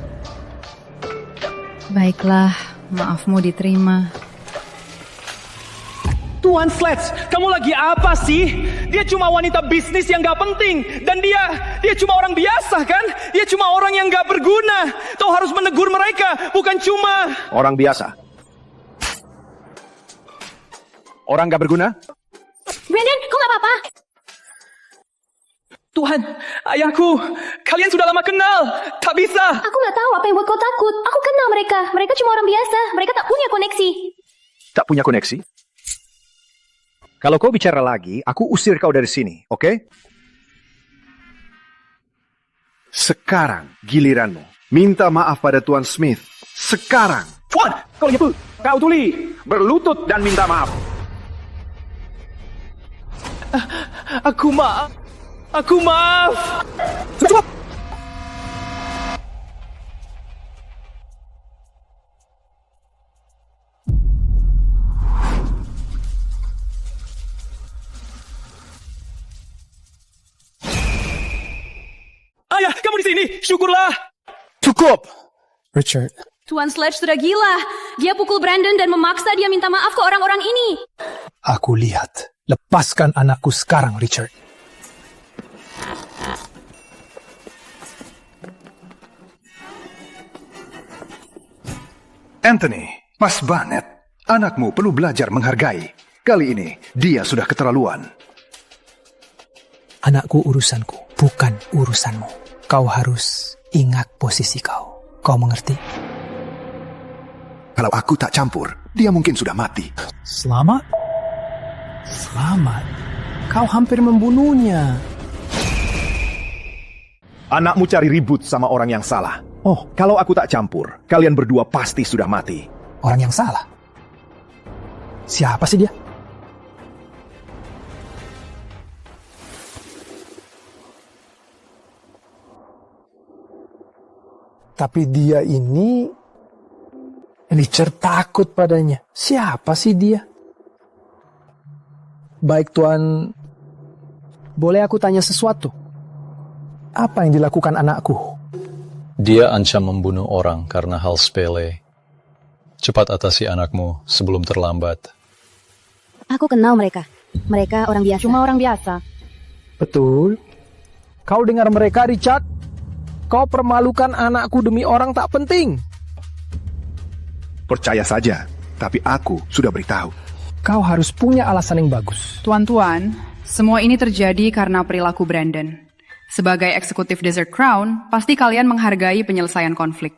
Baiklah, maafmu diterima. Tuan Sledge, kamu lagi apa sih? Dia cuma wanita bisnis yang gak penting. Dan dia cuma orang biasa kan? Dia cuma orang yang gak berguna. Kau harus menegur mereka, bukan cuma... Orang biasa. Orang gak berguna? Brandon, kau gak apa-apa? Tuhan, ayahku, kalian sudah lama kenal. Tak bisa. Aku gak tahu apa yang buat kau takut. Aku kenal mereka. Mereka cuma orang biasa. Mereka tak punya koneksi. Tak punya koneksi? Kalau kau bicara lagi, aku usir kau dari sini, oke? Sekarang giliranmu. Minta maaf pada Tuan Smith. Sekarang. Tuan, kau tuli. Berlutut dan minta maaf. Aku maaf. Cepat. Ayah, kamu di sini. Syukurlah. Cukup. Richard. Tuan Sledge sudah gila. Dia pukul Brandon dan memaksa dia minta maaf ke orang-orang ini. Aku lihat. Lepaskan anakku sekarang, Richard. Anthony, Mas Barnett, anakmu perlu belajar menghargai. Kali ini, dia sudah keterlaluan. Anakku urusanku, bukan urusanmu. Kau harus ingat posisi kau. Kau mengerti? Kalau aku tak campur, dia mungkin sudah mati. Selamat? Selamat? Kau hampir membunuhnya. Anakmu cari ribut sama orang yang salah. Oh, kalau aku tak campur, kalian berdua pasti sudah mati. Orang yang salah? Siapa sih dia? Tapi dia ini... Richard takut padanya. Siapa sih dia? Baik, Tuan. Boleh aku tanya sesuatu? Apa yang dilakukan anakku? Dia ancam membunuh orang karena hal sepele. Cepat atasi anakmu sebelum terlambat. Aku kenal mereka. Mereka orang biasa. Cuma orang biasa. Betul. Kau dengar mereka, Richard? Kau permalukan anakku demi orang tak penting. Percaya saja, tapi aku sudah beritahu. Kau harus punya alasan yang bagus. Tuan-tuan, semua ini terjadi karena perilaku Brandon. Sebagai eksekutif Desert Crown, pasti kalian menghargai penyelesaian konflik.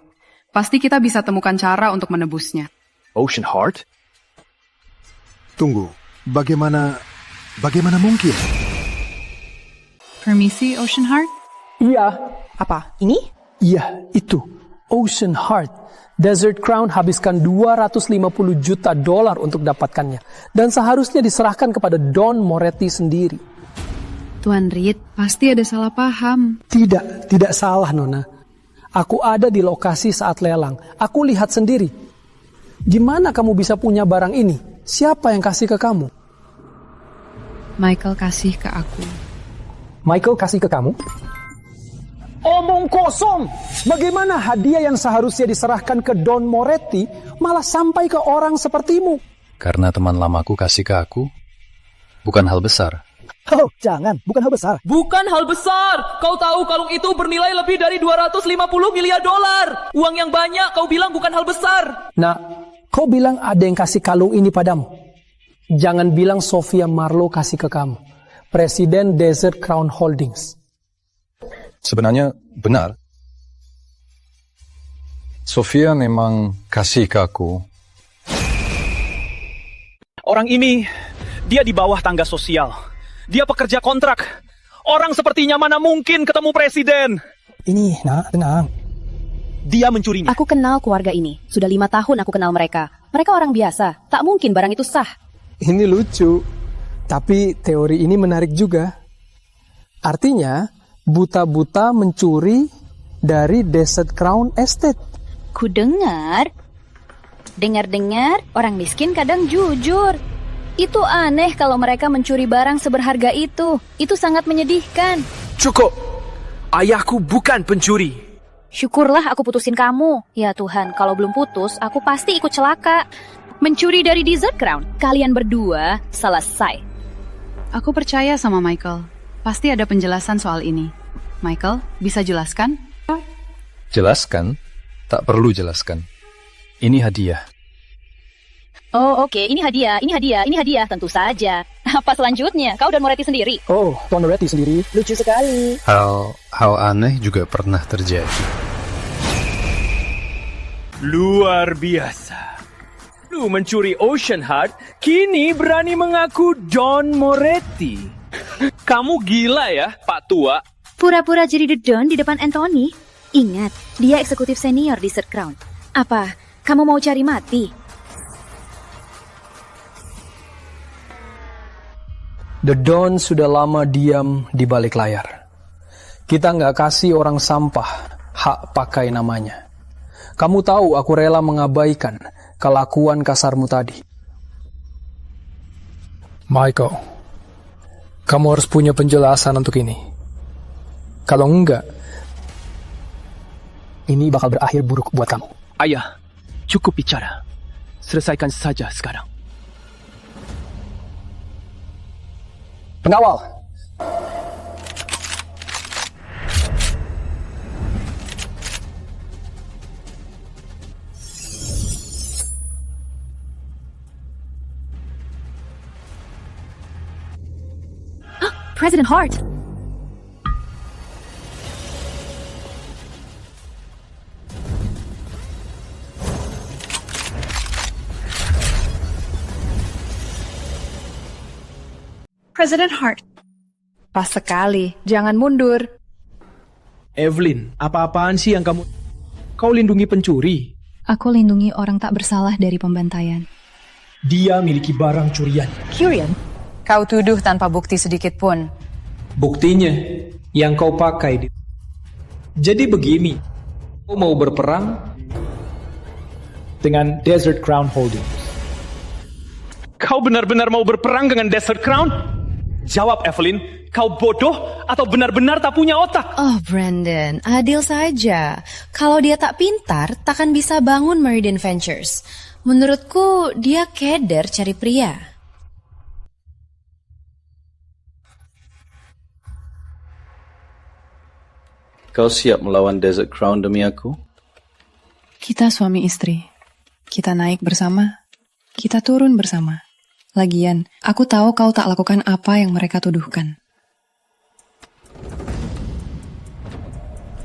Pasti kita bisa temukan cara untuk menebusnya. Ocean Heart? Tunggu, bagaimana mungkin? Permisi, Ocean Heart? Iya. Apa? Ini? Iya, itu. Ocean Heart. Desert Crown habiskan $250 juta untuk dapatkannya. Dan seharusnya diserahkan kepada Don Moretti sendiri. Tuan Reed, pasti ada salah paham. Tidak salah, Nona. Aku ada di lokasi saat lelang. Aku lihat sendiri. Gimana kamu bisa punya barang ini? Siapa yang kasih ke kamu? Michael kasih ke aku. Michael kasih ke kamu? Omong kosong! Bagaimana hadiah yang seharusnya diserahkan ke Don Moretti malah sampai ke orang sepertimu? Karena teman lamaku kasih ke aku, bukan hal besar. Oh, jangan. Bukan hal besar. Bukan hal besar. Kau tahu kalung itu bernilai lebih dari $250 miliar. Uang yang banyak kau bilang bukan hal besar. Nah, kau bilang ada yang kasih kalung ini padamu. Jangan bilang Sophia Marlowe kasih ke kamu. Presiden Desert Crown Holdings. Sebenarnya benar. Sophia memang kasih ke aku. Orang ini, dia di bawah tangga sosial. Dia pekerja kontrak. Orang sepertinya mana mungkin ketemu presiden. Ini, tenang. dia mencurinya. Aku kenal keluarga ini. Sudah 5 tahun aku kenal mereka. Mereka orang biasa. Tak mungkin barang itu sah. Ini lucu, tapi teori ini menarik juga. Artinya, buta-buta mencuri dari Desert Crown Estate. Ku dengar orang miskin kadang jujur. Itu aneh kalau mereka mencuri barang seberharga itu. Itu sangat menyedihkan. Cukup. Ayahku bukan pencuri. Syukurlah aku putusin kamu. Ya Tuhan, kalau belum putus, aku pasti ikut celaka. Mencuri dari Desert Crown. Kalian berdua selesai. Aku percaya sama Michael. Pasti ada penjelasan soal ini. Michael, bisa jelaskan? Jelaskan? Tak perlu jelaskan. Ini hadiah. Oh oke, ini hadiah. Tentu saja. Apa selanjutnya? Kau dan Moretti sendiri? Oh, Tuan Moretti sendiri. Lucu sekali. Hal aneh juga pernah terjadi. Luar biasa. Lu mencuri Ocean Heart, kini berani mengaku Don Moretti. Kamu gila ya, Pak Tua? Pura-pura jadi The Don di depan Anthony? Ingat, dia eksekutif senior di Desert Crown. Apa, kamu mau cari mati? The Don sudah lama diam di balik layar. Kita nggak kasih orang sampah hak pakai namanya. Kamu tahu aku rela mengabaikan kelakuan kasarmu tadi. Michael, kamu harus punya penjelasan untuk ini. Kalau enggak, ini bakal berakhir buruk buat kamu. Ayah, cukup bicara. Selesaikan saja sekarang. Pengawal. President Hart. President Hart. Pas sekali, jangan mundur. Evelyn, apa-apaan sih yang kamu... Kau lindungi pencuri. Aku lindungi orang tak bersalah dari pembantaian. Dia miliki barang curian. Curian? Kau tuduh tanpa bukti sedikit pun. Buktinya, yang kau pakai. Jadi begini, kau mau berperang dengan Desert Crown Holdings. Kau benar-benar mau berperang dengan Desert Crown? Jawab, Evelyn. Kau bodoh atau benar-benar tak punya otak? Oh, Brandon, adil saja. Kalau dia tak pintar, takkan bisa bangun Meridian Ventures. Menurutku, dia keder cari pria. Kau siap melawan Desert Crown demi aku? Kita suami istri. Kita naik bersama. Kita turun bersama. Lagian, aku tahu kau tak lakukan apa yang mereka tuduhkan.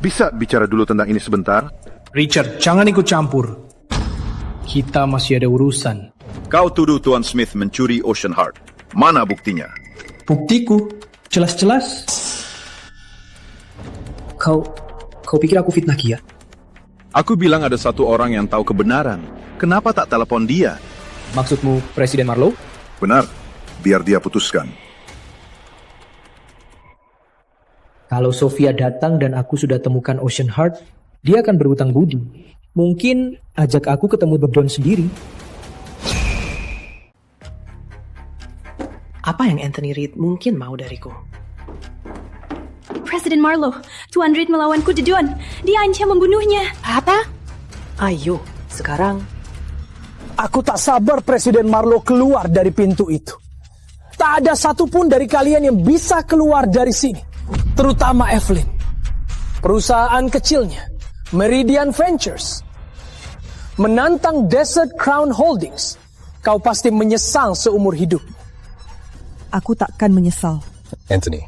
Bisa bicara dulu tentang ini sebentar? Richard, jangan ikut campur. Kita masih ada urusan. Kau tuduh Tuan Smith mencuri Ocean Heart. Mana buktinya? Buktiku, jelas-jelas. Kau pikir aku fitnah Kia? Aku bilang ada satu orang yang tahu kebenaran. Kenapa tak telepon dia? Maksudmu Presiden Marlowe? Benar, biar dia putuskan. Kalau Sofia datang dan aku sudah temukan Ocean Heart, dia akan berhutang budi. Mungkin ajak aku ketemu The Don sendiri. Apa yang Anthony Reid mungkin mau dariku? Presiden Marlowe, Tuan Reid melawanku The Don. Dia ancam membunuhnya. Apa? Ayo, sekarang. Aku tak sabar Presiden Marlowe keluar dari pintu itu. Tak ada satupun dari kalian yang bisa keluar dari sini. Terutama Evelyn. Perusahaan kecilnya, Meridian Ventures, menantang Desert Crown Holdings. Kau pasti menyesal seumur hidup. Aku takkan menyesal. Anthony,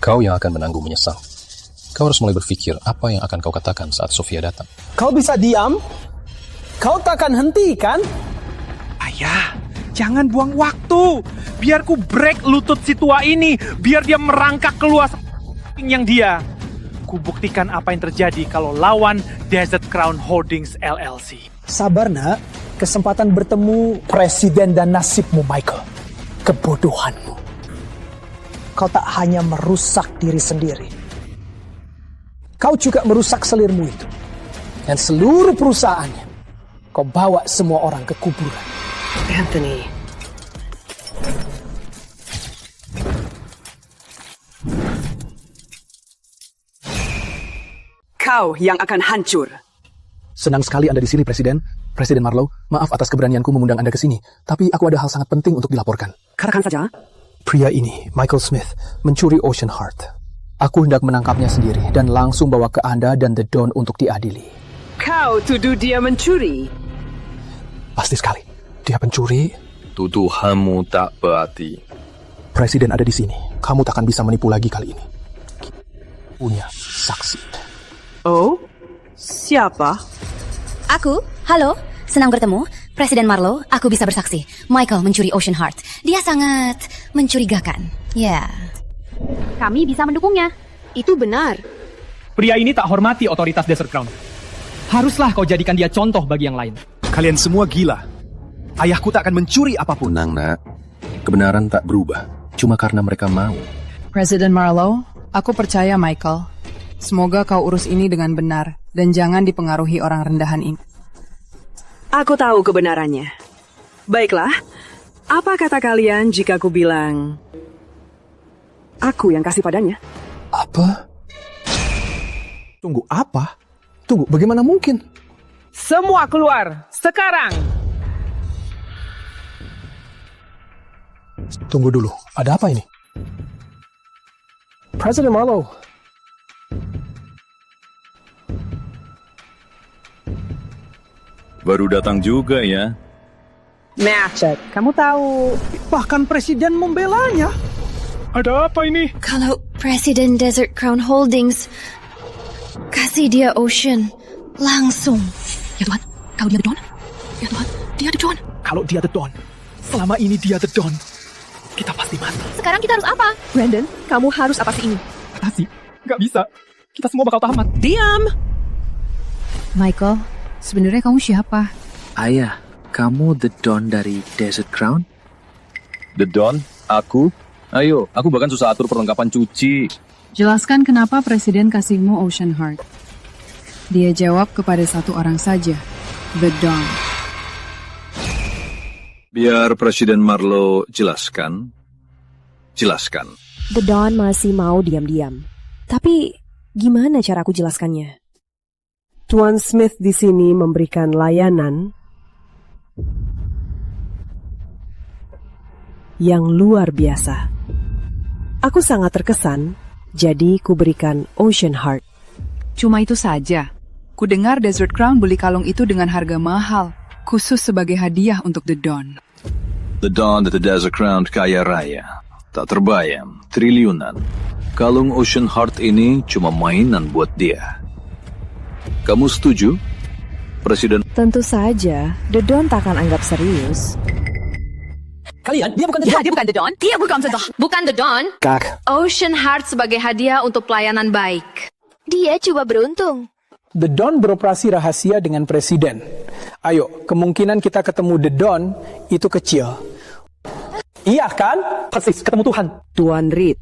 kau yang akan menanggung menyesal. Kau harus mulai berpikir apa yang akan kau katakan saat Sofia datang. Kau bisa diam? Kau takkan hentikan? Ayah, jangan buang waktu. Biar ku break lutut si tua ini. Biar dia merangkak keluar yang dia. Aku buktikan apa yang terjadi kalau lawan Desert Crown Holdings LLC. Sabar nak, kesempatan bertemu presiden dan nasibmu Michael. Kebodohanmu. Kau tak hanya merusak diri sendiri. Kau juga merusak selirmu itu. Dan seluruh perusahaannya. Kau bawa semua orang ke kuburan. Anthony. Kau yang akan hancur. Senang sekali Anda di sini, Presiden. Presiden Marlowe, maaf atas keberanianku mengundang Anda ke sini. Tapi aku ada hal sangat penting untuk dilaporkan. Katakan saja. Pria ini, Michael Smith, mencuri Ocean Heart. Aku hendak menangkapnya sendiri dan langsung bawa ke Anda dan The Don untuk diadili. Kau tuduh dia mencuri? Pasti sekali. Dia pencuri. Tuduhanmu tak berarti. Presiden ada di sini. Kamu takkan bisa menipu lagi kali ini. Punya saksi. Oh? Siapa? Aku? Halo? Senang bertemu. Presiden Marlowe, aku bisa bersaksi. Michael mencuri Ocean Heart. Dia sangat mencurigakan. Ya. Kami bisa mendukungnya. Itu benar. Pria ini tak hormati otoritas Desert Crown. Haruslah kau jadikan dia contoh bagi yang lain. Kalian semua gila. Ayahku tak akan mencuri apapun. Tenang, nak. Kebenaran tak berubah. Cuma karena mereka mau. Presiden Marlowe, aku percaya Michael. Semoga kau urus ini dengan benar dan jangan dipengaruhi orang rendahan ini. Aku tahu kebenarannya. Baiklah, apa kata kalian jika aku bilang aku yang kasih padanya? Apa? Tunggu, apa? Tunggu, bagaimana mungkin? Semua keluar, sekarang! Tunggu dulu, ada apa ini? Presiden Marlowe. Baru datang juga ya. Macet, kamu tahu. Bahkan presiden membelanya. Ada apa ini? Kalau Presiden Desert Crown Holdings kasih dia Ocean langsung. Ya Tuhan, kalau dia The Don. Ya Tuhan, dia The Don. Kalau dia The Don, selama ini dia The Don, kita pasti mati. Sekarang kita harus apa? Brandon, kamu harus atasi ini. Atasi? Gak bisa. Kita semua bakal tamat. Diam! Michael, sebenarnya kamu siapa? Ayah, kamu The Don dari Desert Crown? The Don? Aku? Ayo, aku bahkan susah atur perlengkapan cuci. Jelaskan kenapa Presiden kasihmu Ocean Heart. Dia jawab kepada satu orang saja, The Don. Biar Presiden Marlowe jelaskan. Jelaskan. The Don masih mau diam-diam. Tapi gimana cara aku jelaskannya? Tuan Smith di sini memberikan layanan yang luar biasa. Aku sangat terkesan, jadi ku berikan Ocean Heart. Cuma itu saja. Ku dengar Desert Crown beli kalung itu dengan harga mahal, khusus sebagai hadiah untuk The Don. The Don dari Desert Crown kaya raya. Tak terbayang, triliunan. Kalung Ocean Heart ini cuma mainan buat dia. Kamu setuju, Presiden? Tentu saja, The Don tak akan anggap serius. Kalian, dia bukan The Ya, Don. dia bukan The Don. Dia bukan The Don. Bukan The Don. Kak. Ocean Heart sebagai hadiah untuk pelayanan baik. Dia coba beruntung. The Don beroperasi rahasia dengan presiden. Ayo, kemungkinan kita ketemu The Don itu kecil. Iya kan? Persis, ketemu Tuhan. Tuan Reed,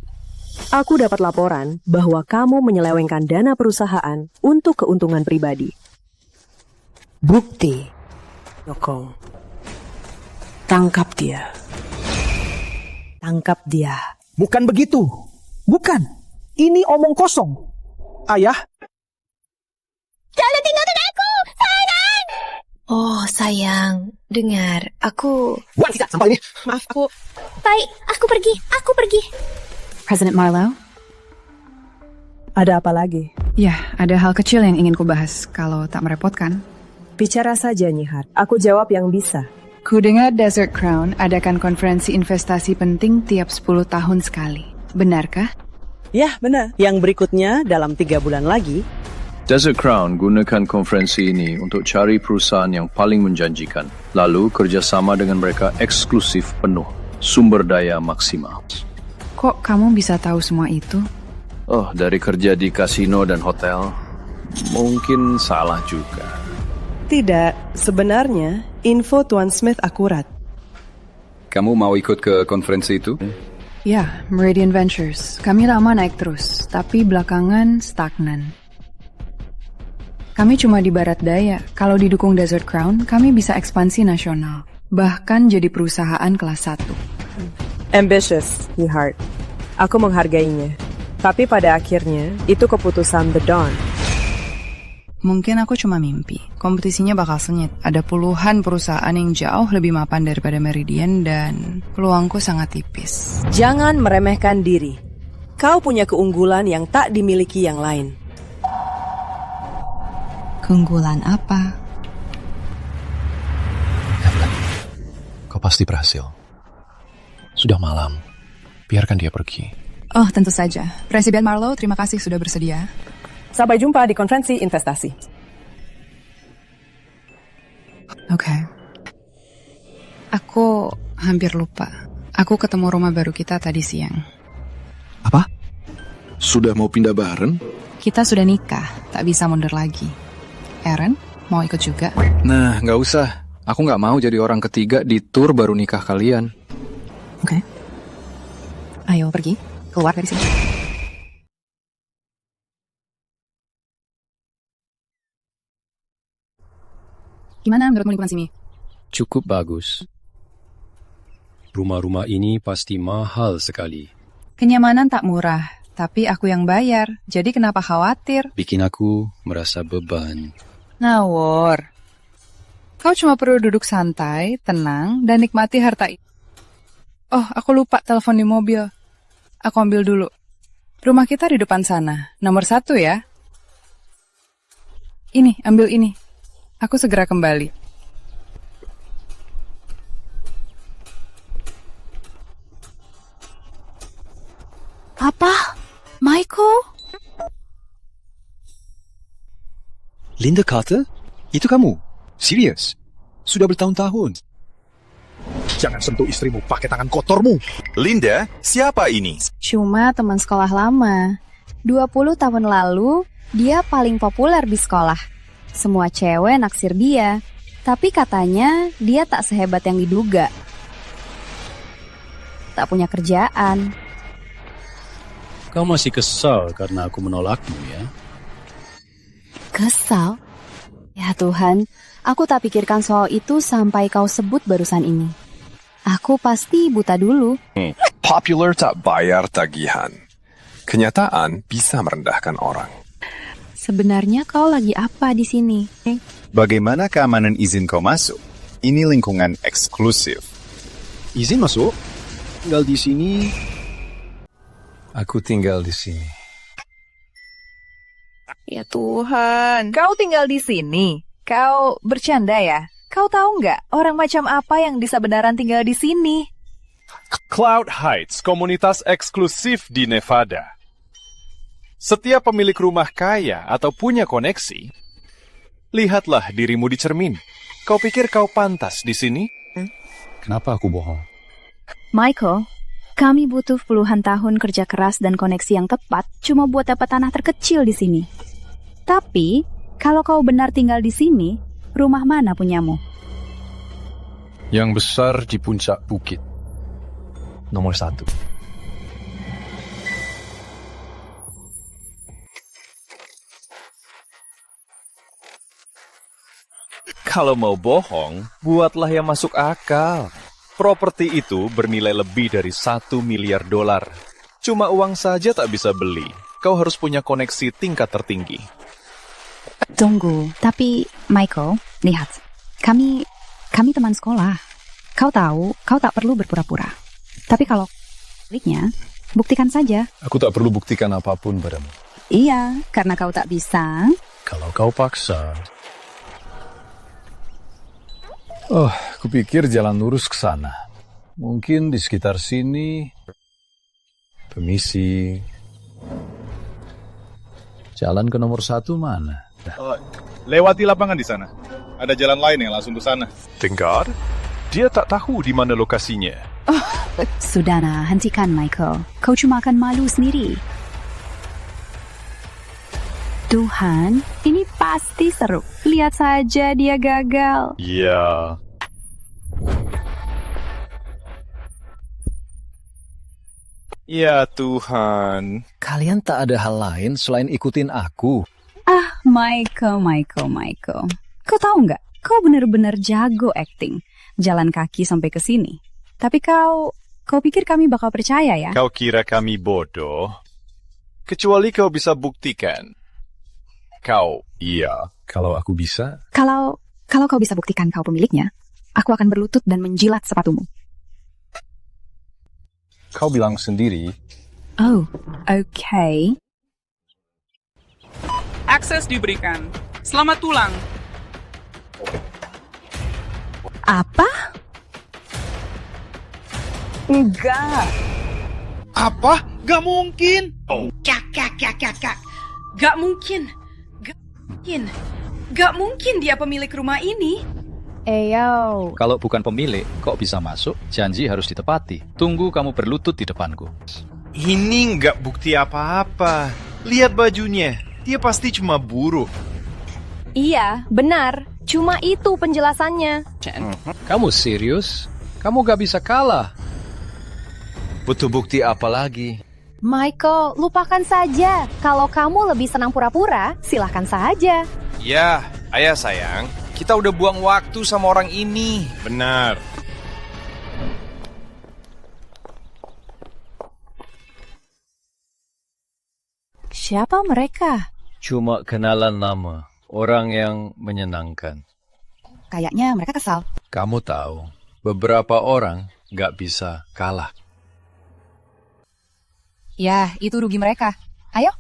aku dapat laporan bahwa kamu menyelewengkan dana perusahaan untuk keuntungan pribadi. Bukti. Yokong, tangkap dia. Tangkap dia. Bukan begitu. Bukan. Ini omong kosong. Ayah. Jangan tinggalkan aku, sayang! Oh sayang, dengar, aku... Wah, tidak, sampai ini. Maaf, aku... Baik, aku pergi. President Marlowe? Ada apa lagi? Ya, ada hal kecil yang ingin ku bahas, kalau tak merepotkan. Bicara saja, Nyihat. Aku jawab yang bisa. Ku dengar Desert Crown adakan konferensi investasi penting tiap 10 tahun sekali. Benarkah? Ya, benar. Yang berikutnya dalam 3 bulan lagi. Desert Crown gunakan konferensi ini untuk cari perusahaan yang paling menjanjikan. Lalu kerjasama dengan mereka eksklusif penuh. Sumber daya maksimal. Kok kamu bisa tahu semua itu? Oh, dari kerja di kasino dan hotel, mungkin salah juga. Tidak, sebenarnya info Tuan Smith akurat. Kamu mau ikut ke konferensi itu? Ya, Meridian Ventures. Kami lama naik terus, tapi belakangan stagnan. Kami cuma di barat daya. Kalau didukung Desert Crown, kami bisa ekspansi nasional. Bahkan jadi perusahaan kelas 1. Ambitious, Heart. Aku menghargainya. Tapi pada akhirnya, itu keputusan The Dawn. Mungkin aku cuma mimpi. Kompetisinya bakal sengit. Ada puluhan perusahaan yang jauh lebih mapan daripada Meridian dan peluangku sangat tipis. Jangan meremehkan diri. Kau punya keunggulan yang tak dimiliki yang lain. Keunggulan apa? Kau pasti berhasil. Sudah malam. Biarkan dia pergi. Oh, tentu saja. Presiden Marlowe, terima kasih sudah bersedia. Sampai jumpa di konferensi investasi. Oke. Aku hampir lupa. Aku ketemu rumah baru kita tadi siang. Apa? Sudah mau pindah bareng? Kita sudah nikah, tak bisa mundur lagi. Aaron, mau ikut juga? Nah, nggak usah. Aku nggak mau jadi orang ketiga di tur baru nikah kalian. Oke. Ayo pergi, keluar dari sini. Gimana menurutmu lingkungan sini? Cukup bagus. Rumah-rumah ini pasti mahal sekali. Kenyamanan tak murah, tapi aku yang bayar. Jadi kenapa khawatir? Bikin aku merasa beban. Ngawur. Kau cuma perlu duduk santai, tenang, dan nikmati harta itu. Oh, aku lupa telepon di mobil. Aku ambil dulu. Rumah kita di depan sana. Nomor 1 ya. Ini, ambil ini. Aku segera kembali. Apa? Michael? Linda Carter? Itu kamu? Serius? Sudah bertahun-tahun. Jangan sentuh istrimu pakai tangan kotormu. Linda, siapa ini? Cuma teman sekolah lama. 20 tahun lalu, dia paling populer di sekolah. Semua cewek naksir dia. Tapi katanya dia tak sehebat yang diduga. Tak punya kerjaan. Kau masih kesal karena aku menolakmu ya? Kesal? Ya Tuhan, aku tak pikirkan soal itu sampai kau sebut barusan ini. Aku pasti buta dulu. Popular tak bayar tagihan. Kenyataan bisa merendahkan orang. Sebenarnya kau lagi apa di sini? Bagaimana keamanan izin kau masuk? Ini lingkungan eksklusif. Izin masuk? Tinggal di sini. Aku tinggal di sini. Ya Tuhan, kau tinggal di sini? Kau bercanda ya? Kau tahu nggak orang macam apa yang bisa beneran tinggal di sini? Cloud Heights, komunitas eksklusif di Nevada. Setiap pemilik rumah kaya atau punya koneksi, lihatlah dirimu di cermin. Kau pikir kau pantas di sini? Kenapa aku bohong? Michael, kami butuh puluhan tahun kerja keras dan koneksi yang tepat cuma buat dapat tanah terkecil di sini. Tapi, kalau kau benar tinggal di sini, rumah mana punyamu? Yang besar di puncak bukit. Nomor 1. Kalau mau bohong, buatlah yang masuk akal. Properti itu bernilai lebih dari $1 miliar. Cuma uang saja tak bisa beli. Kau harus punya koneksi tingkat tertinggi. Tunggu, tapi Michael, lihat. Kami teman sekolah. Kau tahu, kau tak perlu berpura-pura. Tapi kalau sebaliknya, buktikan saja. Aku tak perlu buktikan apapun padamu. Iya, karena kau tak bisa. Kalau kau paksa. Oh, kupikir jalan lurus ke sana. Mungkin di sekitar sini. Permisi. Jalan ke nomor 1 mana? Lewati lapangan di sana. Ada jalan lain yang langsung ke sana. Dengar? Dia tak tahu di mana lokasinya. Sudahlah, hentikan Michael. Kau cuma akan malu sendiri. Tuhan, ini pasti seru. Lihat saja dia gagal. Iya. Ya Tuhan. Kalian tak ada hal lain selain ikutin aku. Ah, Michael. Kau tahu nggak? Kau benar-benar jago acting. Jalan kaki sampai ke sini. Tapi kau pikir kami bakal percaya ya? Kau kira kami bodoh? Kecuali kau bisa buktikan. Iya. Kalau aku bisa? Kalau kau bisa buktikan kau pemiliknya, aku akan berlutut dan menjilat sepatumu. Kau bilang sendiri. Oh, oke. Akses diberikan. Selamat pulang. Apa? Enggak. Apa? Gak mungkin. Kak. Gak mungkin dia pemilik rumah ini. Eyo. Kalau bukan pemilik, kok bisa masuk? Janji harus ditepati. Tunggu kamu berlutut di depanku. Ini nggak bukti apa-apa. Lihat bajunya. Dia pasti cuma buruh. Iya, benar. Cuma itu penjelasannya. Kamu serius? Kamu gak bisa kalah. Butuh bukti apa lagi? Michael, lupakan saja. Kalau kamu lebih senang pura-pura, silahkan saja. Ya, ayah sayang. Kita udah buang waktu sama orang ini. Benar. Siapa mereka? Cuma kenalan nama. Orang yang menyenangkan. Kayaknya mereka kesal. Kamu tahu, beberapa orang gak bisa kalah. Ya, itu rugi mereka. Ayo.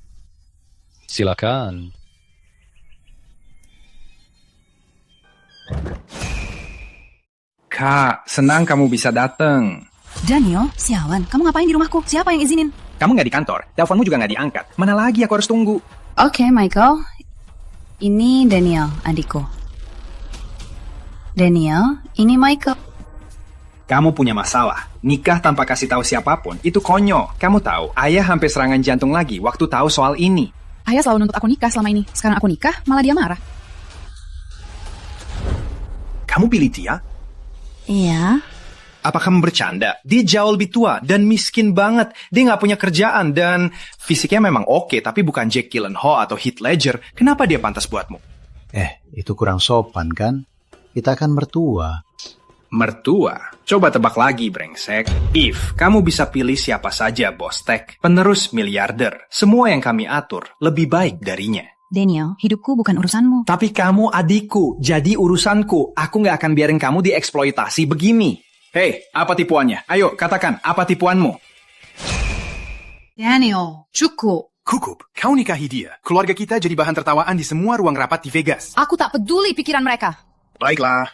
Silakan. Kak, senang kamu bisa datang. Daniel, sialan, kamu ngapain di rumahku? Siapa yang izinin? Kamu nggak di kantor, teleponmu juga nggak diangkat. Mana lagi aku harus tunggu? Oke, Michael. Ini Daniel, adikku. Daniel, ini Michael. Kamu punya masalah. Nikah tanpa kasih tahu siapapun, itu konyol. Kamu tahu, ayah hampir serangan jantung lagi waktu tahu soal ini. Ayah selalu nuntut aku nikah selama ini. Sekarang aku nikah, malah dia marah. Kamu pilih dia? Iya. Apa kamu bercanda? Dia jauh lebih tua dan miskin banget. Dia nggak punya kerjaan dan fisiknya memang oke, tapi bukan Jake Gyllenhaal atau Heath Ledger. Kenapa dia pantas buatmu? Itu kurang sopan kan? Kita kan mertua. Mertua? Coba tebak lagi, brengsek. If, kamu bisa pilih siapa saja, Bos Tech. Penerus miliarder. Semua yang kami atur lebih baik darinya. Daniel, hidupku bukan urusanmu. Tapi kamu adikku, jadi urusanku. Aku nggak akan biarin kamu dieksploitasi begini. Hei, apa tipuannya? Ayo, katakan, apa tipuanmu? Daniel, cukup. Cukup, kau nikahi dia. Keluarga kita jadi bahan tertawaan di semua ruang rapat di Vegas. Aku tak peduli pikiran mereka. Baiklah.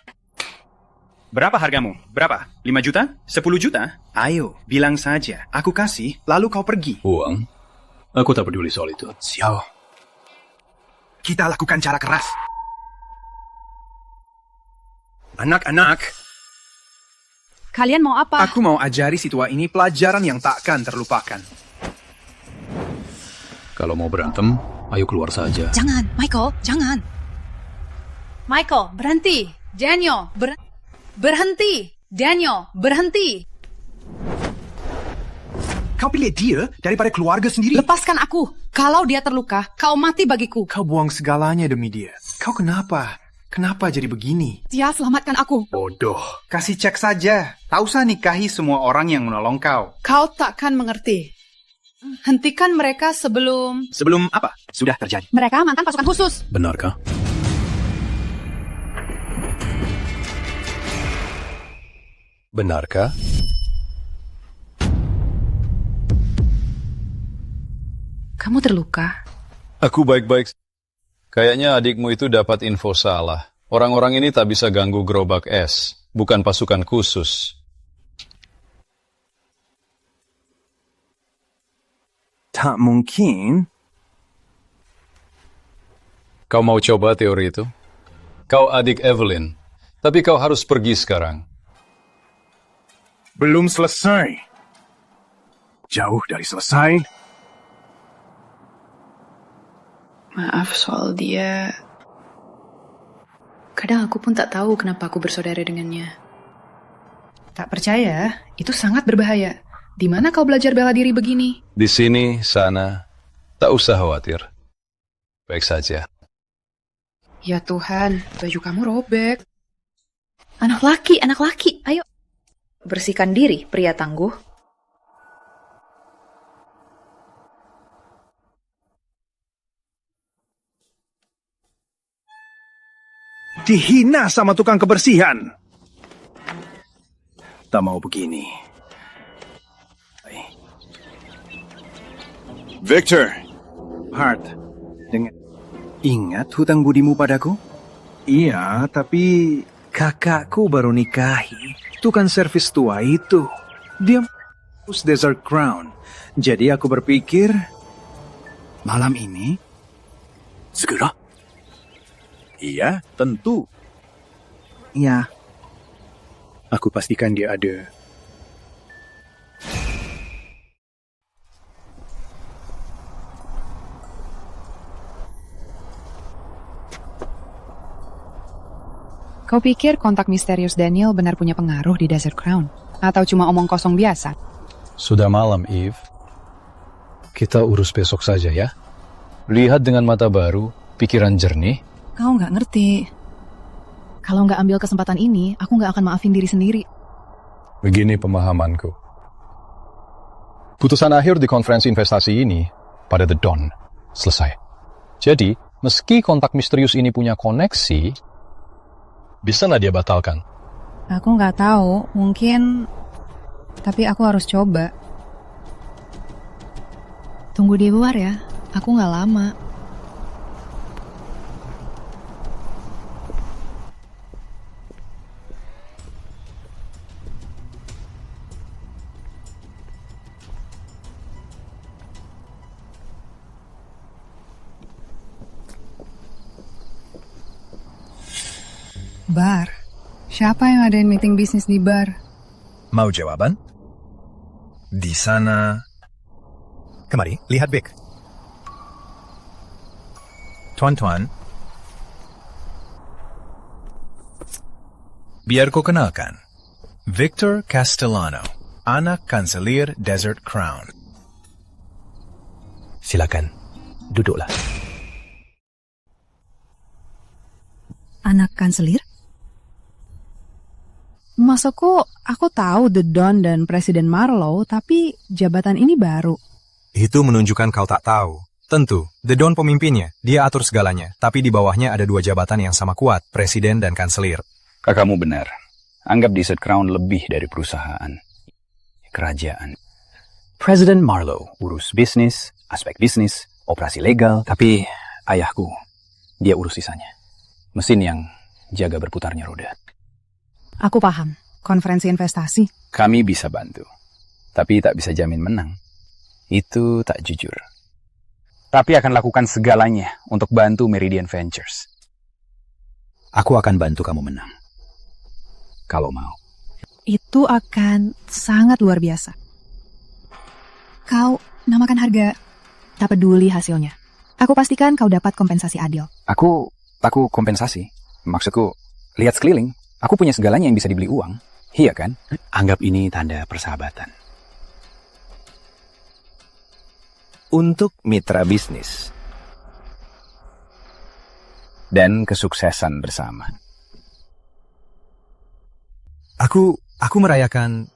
Berapa hargamu? Berapa? 5 juta? 10 juta? Ayo, bilang saja. Aku kasih, lalu kau pergi. Uang? Aku tak peduli soal itu. Sial. Kita lakukan cara keras. Anak-anak, kalian mau apa? aku mau ajari si tua ini pelajaran yang takkan terlupakan. Kalau mau berantem, ayo keluar saja. Jangan, Michael, jangan. Michael, berhenti. Daniel, berhenti. Daniel, berhenti. Kau pilih dia daripada keluarga sendiri. Lepaskan aku. Kalau dia terluka, kau mati bagiku. Kau buang segalanya demi dia. Kau kenapa? Kenapa jadi begini? Dia selamatkan aku. Bodoh. Kasih cek saja. Tak usah nikahi semua orang yang menolong kau. Kau takkan mengerti. Hentikan mereka sebelum... Sebelum apa? Sudah terjadi. Mereka mantan pasukan khusus. Benarkah? Benarkah? Kamu terluka? Aku baik-baik. Kayaknya adikmu itu dapat info salah. Orang-orang ini tak bisa ganggu gerobak es. Bukan pasukan khusus. Tak mungkin. Kau mau coba teori itu? Kau adik Evelyn. Tapi kau harus pergi sekarang. Belum selesai. Jauh dari selesai. Maaf soal dia. Kadang aku pun tak tahu kenapa aku bersaudara dengannya. Tak percaya, itu sangat berbahaya. Di mana kau belajar bela diri begini? Di sini, sana. Tak usah khawatir. Baik saja. Ya Tuhan, baju kamu robek. Anak laki, ayo. Bersihkan diri, pria tangguh. Dihina sama tukang kebersihan. Tak mau begini. Victor! Hart, ingat hutang budimu padaku? Iya, tapi kakakku baru nikahi tukang servis tua itu. Dia Desert Crown. Jadi aku berpikir, malam ini segera. Iya, tentu. Iya. Aku pastikan dia ada. Kau pikir kontak misterius Daniel benar punya pengaruh di Desert Crown? Atau cuma omong kosong biasa? Sudah malam, Eve. Kita urus besok saja ya. Lihat dengan mata baru, pikiran jernih. Kau nggak ngerti. Kalau nggak ambil kesempatan ini, aku nggak akan maafin diri sendiri. Begini pemahamanku. Putusan akhir di konferensi investasi ini pada The Dawn. Selesai. Jadi, meski kontak misterius ini punya koneksi, bisa nggak dia batalkan? Aku nggak tahu, mungkin. Tapi aku harus coba. Tunggu di luar ya, aku nggak lama. Bar? Siapa yang ngadain meeting bisnis di bar? Mau jawaban? Di sana... Kemari, lihat Vic. Tuan-tuan, biar ku kenalkan. Victor Castellano, anak kanselir Desert Crown. Silakan, duduklah. Anak kanselir? Maksudku, aku tahu The Don dan Presiden Marlowe, tapi jabatan ini baru. Itu menunjukkan kau tak tahu. Tentu, The Don pemimpinnya, dia atur segalanya. Tapi di bawahnya ada dua jabatan yang sama kuat, Presiden dan Kanselir. Kakakmu benar. Anggap Desert Crown lebih dari perusahaan. Kerajaan. Presiden Marlowe urus bisnis, aspek bisnis, operasi legal. Tapi ayahku, dia urus sisanya. Mesin yang jaga berputarnya roda. Aku paham. Konferensi investasi. Kami bisa bantu. Tapi tak bisa jamin menang. Itu tak jujur. Tapi akan lakukan segalanya untuk bantu Meridian Ventures. Aku akan bantu kamu menang. Kalau mau. Itu akan sangat luar biasa. Kau namakan harga. Tak peduli hasilnya. Aku pastikan kau dapat kompensasi adil. Aku kompensasi. Maksudku, lihat sekeliling. Aku punya segalanya yang bisa dibeli uang. Iya kan? Anggap ini tanda persahabatan. Untuk mitra bisnis. Dan kesuksesan bersama. Aku merayakan...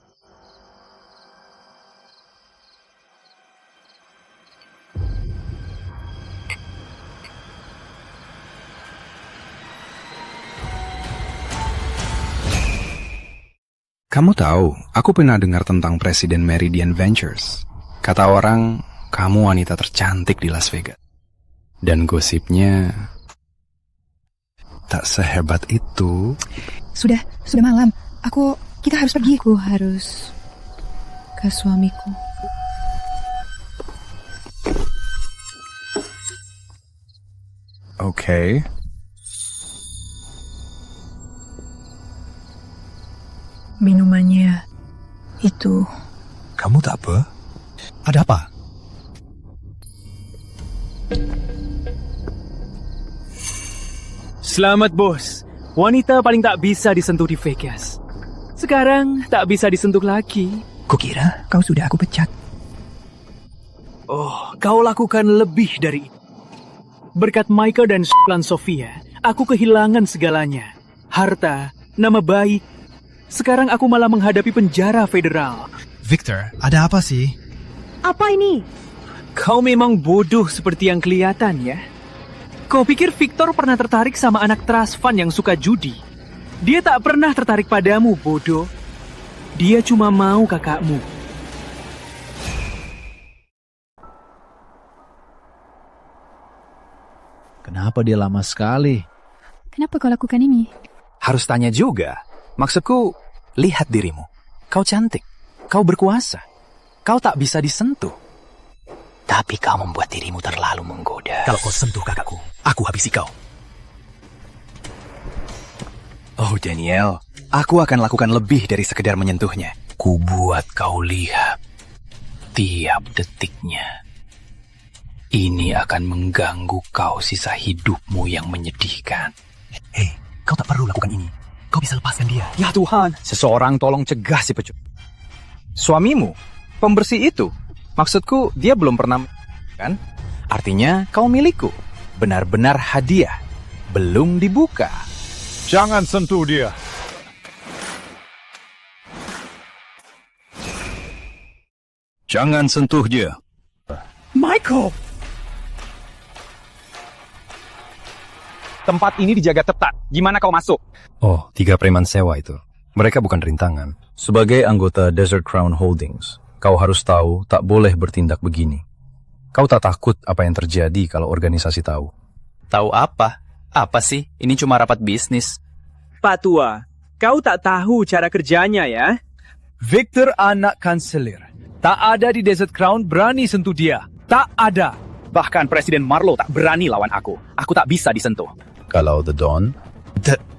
Kamu tahu, aku pernah dengar tentang Presiden Meridian Ventures. Kata orang, kamu wanita tercantik di Las Vegas. Dan gosipnya tak sehebat itu. Sudah malam. Kita harus pergi. Aku harus ke suamiku. Oke. Minumannya itu. Kamu tak apa? Ada apa? Selamat bos. Wanita paling tak bisa disentuh di Vegas. Sekarang tak bisa disentuh lagi. Kukira kau sudah aku pecat. Oh, kau lakukan lebih dari itu. Berkat Michael dan Plan Sofia, aku kehilangan segalanya. Harta, nama baik. Sekarang aku malah menghadapi penjara federal. Victor, ada apa sih? Apa ini? Kau memang bodoh seperti yang kelihatan ya. Kau pikir Victor pernah tertarik sama anak trust fund yang suka judi? Dia tak pernah tertarik padamu, bodoh. Dia cuma mau kakakmu. Kenapa dia lama sekali? Kenapa kau lakukan ini? Harus tanya juga. Maksudku, lihat dirimu. Kau cantik. Kau berkuasa. Kau tak bisa disentuh. Tapi kau membuat dirimu terlalu menggoda. Kalau kau sentuh kakakku, aku habisi kau. Oh Daniel, aku akan lakukan lebih dari sekedar menyentuhnya. Ku buat kau lihat tiap detiknya. Ini akan mengganggu kau sisa hidupmu yang menyedihkan. Hei, kau tak perlu lakukan ini. Kau bisa lepaskan dia. Ya Tuhan, seseorang tolong cegah si pecut. Suamimu, pembersih itu. Maksudku, dia belum pernah, kan? Artinya, kau milikku. Benar-benar hadiah. Belum dibuka. Jangan sentuh dia. Jangan sentuh dia. Michael! Tempat ini dijaga ketat. Gimana kau masuk? Oh, 3 preman sewa itu. Mereka bukan rintangan. Sebagai anggota Desert Crown Holdings, kau harus tahu tak boleh bertindak begini. Kau tak takut apa yang terjadi kalau organisasi tahu? Tahu apa? Apa sih? Ini cuma rapat bisnis. Pak Tua, kau tak tahu cara kerjanya ya? Victor anak kanselir. Tak ada di Desert Crown berani sentuh dia. Tak ada. Bahkan Presiden Marlowe tak berani lawan aku. Aku tak bisa disentuh. Kalau The Don?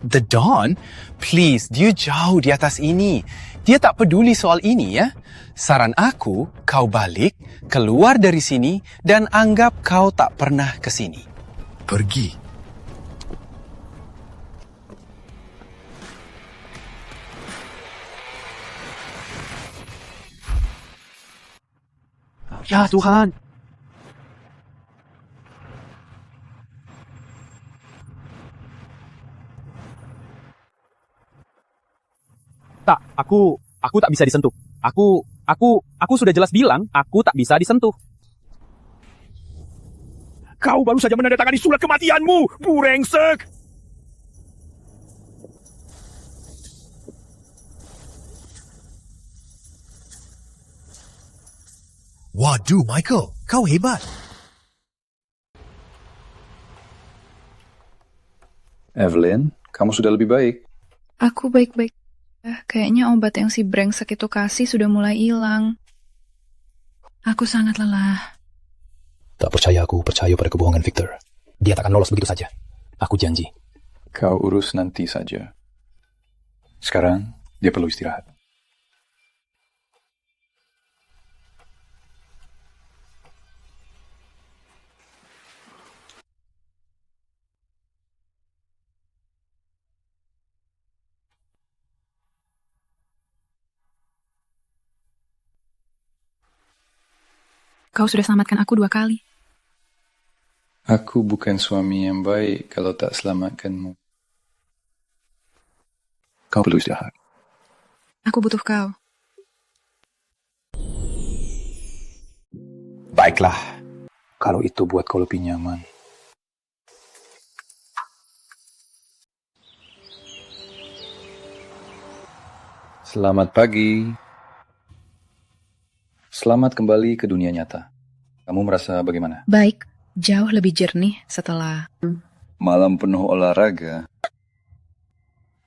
The Don? Please, dia jauh di atas ini. Dia tak peduli soal ini ya. Saran aku, kau balik, keluar dari sini, dan anggap kau tak pernah ke sini. Pergi. Ya Tuhan. Tak, aku tak bisa disentuh. Aku sudah jelas bilang, aku tak bisa disentuh. Kau baru saja menandatangani surat kematianmu, burengsek! Waduh, Michael, kau hebat. Evelyn, kamu sudah lebih baik. Aku baik-baik. Kayaknya obat yang si brengsek itu kasih sudah mulai hilang. Aku sangat lelah. Tak percaya aku percaya pada kebohongan Victor. Dia takkan lolos begitu saja. Aku janji. Kau urus nanti saja. Sekarang, dia perlu istirahat. Kau sudah selamatkan aku 2 kali. Aku bukan suami yang baik kalau tak selamatkanmu. Kau perlu istirahat. Aku butuh kau. Baiklah, kalau itu buat kau lebih nyaman. Selamat pagi. Selamat kembali ke dunia nyata. Kamu merasa bagaimana? Baik, jauh lebih jernih setelah... Malam penuh olahraga.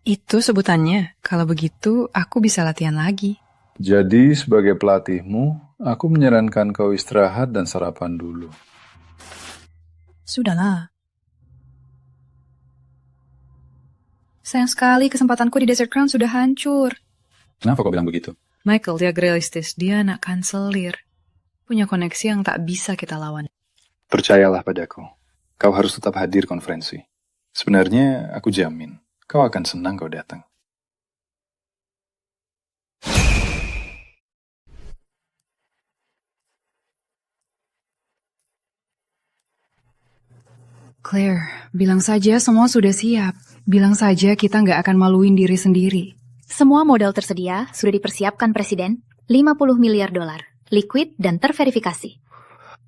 Itu sebutannya. Kalau begitu, aku bisa latihan lagi. Jadi sebagai pelatihmu, aku menyarankan kau istirahat dan sarapan dulu. Sudahlah. Sayang sekali kesempatanku di Desert Crown sudah hancur. Kenapa kau bilang begitu? Michael, dia realistis. Dia anak kanselir. Punya koneksi yang tak bisa kita lawan. Percayalah padaku. Kau harus tetap hadir konferensi. Sebenarnya aku jamin, kau akan senang kau datang. Claire, bilang saja semua sudah siap. Bilang saja kita nggak akan maluin diri sendiri. Semua modal tersedia sudah dipersiapkan Presiden. 50 miliar dolar, liquid dan terverifikasi.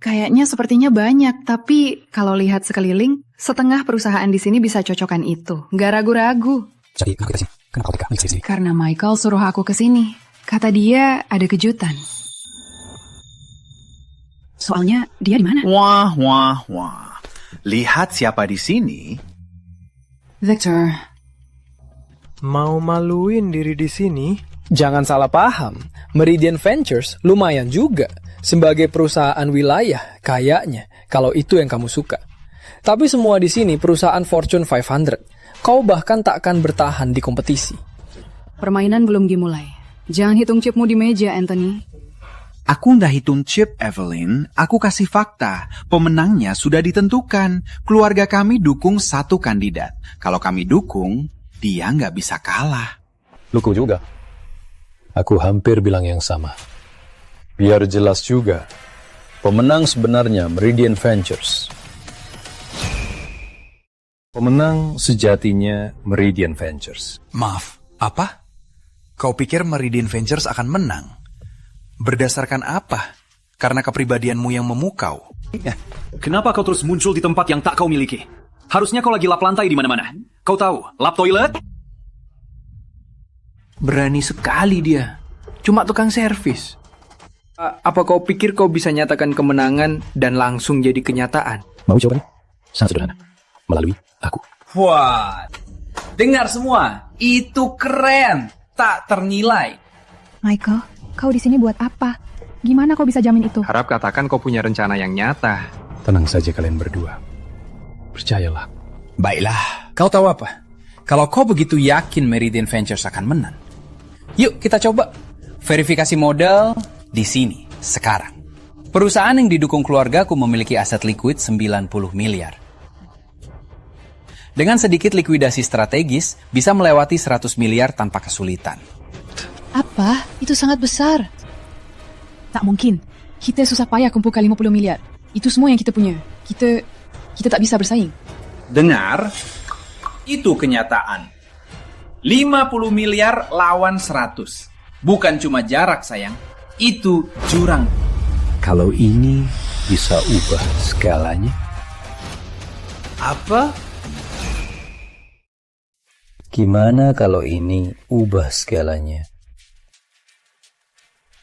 Kayaknya sepertinya banyak, tapi kalau lihat sekeliling, setengah perusahaan di sini bisa cocokan itu. Nggak ragu-ragu. Jadi, kenapa kita sini? Kenapa kau pegang sini? Karena Michael suruh aku ke sini. Kata dia ada kejutan. Soalnya dia di mana? Wah. Lihat siapa di sini. Victor. Mau maluin diri di sini? Jangan salah paham, Meridian Ventures lumayan juga sebagai perusahaan wilayah kayaknya kalau itu yang kamu suka. Tapi semua di sini perusahaan Fortune 500. Kau bahkan tak akan bertahan di kompetisi. Permainan belum dimulai. Jangan hitung chipmu di meja, Anthony. Aku nggak hitung chip, Evelyn. Aku kasih fakta. Pemenangnya sudah ditentukan. Keluarga kami dukung satu kandidat. Kalau kami dukung, dia nggak bisa kalah. Luku juga. Aku hampir bilang yang sama. Biar jelas juga, pemenang sebenarnya Meridian Ventures. Pemenang sejatinya Meridian Ventures. Maaf, apa? Kau pikir Meridian Ventures akan menang? Berdasarkan apa? Karena kepribadianmu yang memukau. Kenapa kau terus muncul di tempat yang tak kau miliki? Harusnya kau lagi lap lantai di mana-mana. Kau tahu, lap toilet? Berani sekali dia. Cuma tukang servis. Apa kau pikir kau bisa nyatakan kemenangan dan langsung jadi kenyataan? Mau jawabannya? Sangat sederhana. Melalui aku. Wah, dengar semua. Itu keren. Tak ternilai. Michael, kau di sini buat apa? Gimana kau bisa jamin itu? Harap katakan kau punya rencana yang nyata. Tenang saja kalian berdua. Percayalah. Baiklah, kau tahu apa? Kalau kau begitu yakin Meridian Ventures akan menang, yuk kita coba. Verifikasi modal di sini, sekarang. Perusahaan yang didukung keluargaku memiliki aset liquid 90 miliar. Dengan sedikit likuidasi strategis, bisa melewati 100 miliar tanpa kesulitan. Apa? Itu sangat besar. Tak mungkin. Kita susah payah kumpulkan 50 miliar. Itu semua yang kita punya. Kita tak bisa bersaing. Dengar, itu kenyataan. 50 miliar lawan 100. Bukan cuma jarak, sayang. Itu jurang. Kalau ini bisa ubah skalanya. Apa? Gimana kalau ini ubah skalanya?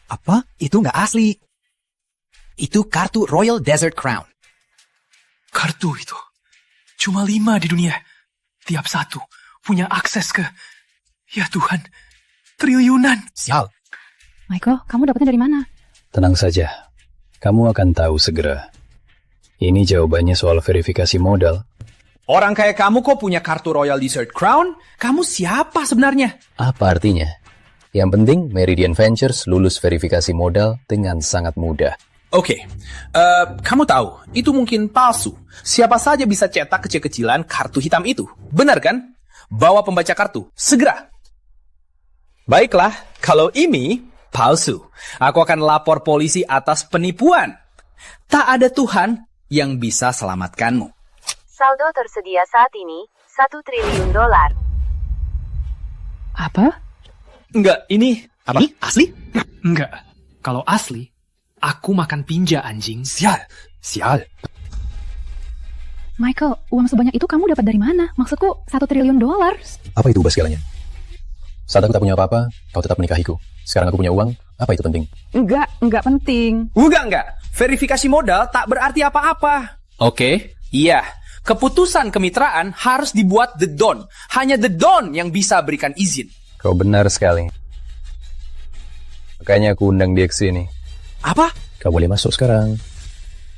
Apa? Itu nggak asli. Itu kartu Royal Desert Crown. Kartu itu cuma 5 di dunia. Tiap satu punya akses ke, ya Tuhan, triliunan. Sial. Michael, kamu dapatnya dari mana? Tenang saja. Kamu akan tahu segera. Ini jawabannya soal verifikasi modal. Orang kayak kamu kok punya kartu Royal Desert Crown? Kamu siapa sebenarnya? Apa artinya? Yang penting Meridian Ventures lulus verifikasi modal dengan sangat mudah. Oke, kamu tahu, itu mungkin palsu. Siapa saja bisa cetak kecil-kecilan kartu hitam itu. Benar kan? Bawa pembaca kartu, segera. Baiklah, kalau ini palsu. Aku akan lapor polisi atas penipuan. Tak ada Tuhan yang bisa selamatkanmu. Saldo tersedia saat ini, 1 triliun dolar. Apa? Enggak, ini... Apa? Ini asli? Enggak. Kalau asli, aku makan pinja, anjing. Sial. Michael, uang sebanyak itu kamu dapat dari mana? Maksudku, 1 triliun dolar. Apa itu ubah skalanya? Saat aku tak punya apa-apa, kau tetap menikahiku. Sekarang aku punya uang, apa itu penting? Enggak penting. Enggak. Verifikasi modal tak berarti apa-apa. Oke, iya. Keputusan kemitraan harus dibuat The Don. Hanya The Don yang bisa berikan izin. Kau benar sekali. Makanya aku undang dia ke sini. Apa? Kau boleh masuk sekarang.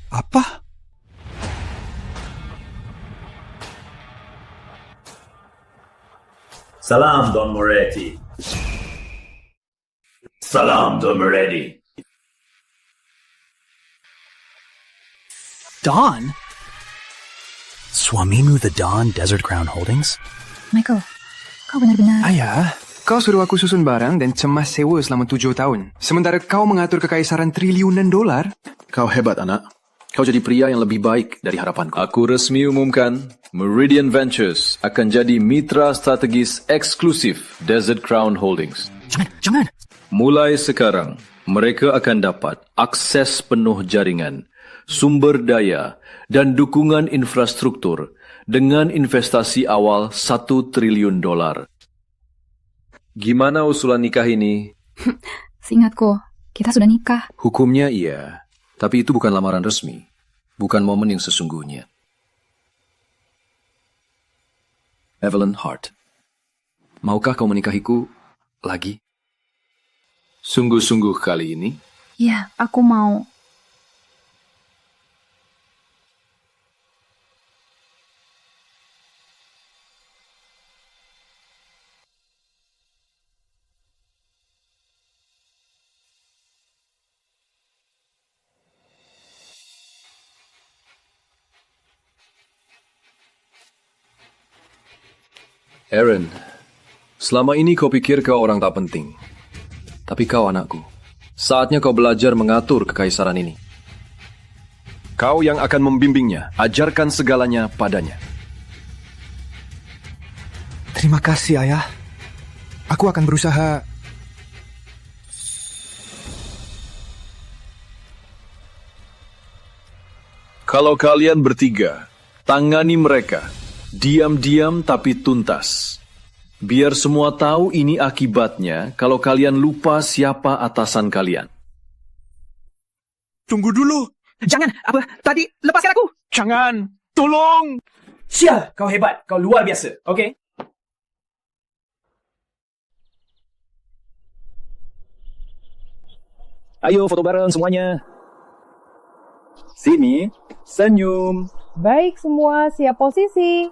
Apa? Salam, Don Moretti. Salam, Don Moretti. Don? Suamimu The Don Desert Crown Holdings? Michael, kau benar-benar... Ayah, kau suruh aku susun barang dan cemas sewa selama 7 tahun. Sementara kau mengatur kekaisaran triliunan dolar. Kau hebat, anak. Kau jadi pria yang lebih baik dari harapanku. Aku resmi umumkan, Meridian Ventures akan jadi mitra strategis eksklusif Desert Crown Holdings. Jangan. Mulai sekarang, mereka akan dapat akses penuh jaringan, sumber daya, dan dukungan infrastruktur dengan investasi awal $1 triliun. Gimana usulan nikah ini? Seingatku, kita sudah nikah. Hukumnya iya, tapi itu bukan lamaran resmi, bukan momen yang sesungguhnya. Evelyn Hart, maukah kau menikahiku lagi? Sungguh-sungguh kali ini? Ya, aku mau. Aaron, selama ini kau pikir kau orang tak penting. Tapi kau anakku. Saatnya kau belajar mengatur kekaisaran ini. Kau yang akan membimbingnya, ajarkan segalanya padanya. Terima kasih, Ayah. Aku akan berusaha... Kalau kalian bertiga, tangani mereka. Diam-diam tapi tuntas. Biar semua tahu ini akibatnya kalau kalian lupa siapa atasan kalian. Tunggu dulu. Jangan, apa? Tadi, lepaskan aku. Jangan, tolong. Sial, kau hebat. Kau luar biasa, oke? Ayo foto bareng semuanya. Sini, senyum. Baik semua, siap posisi.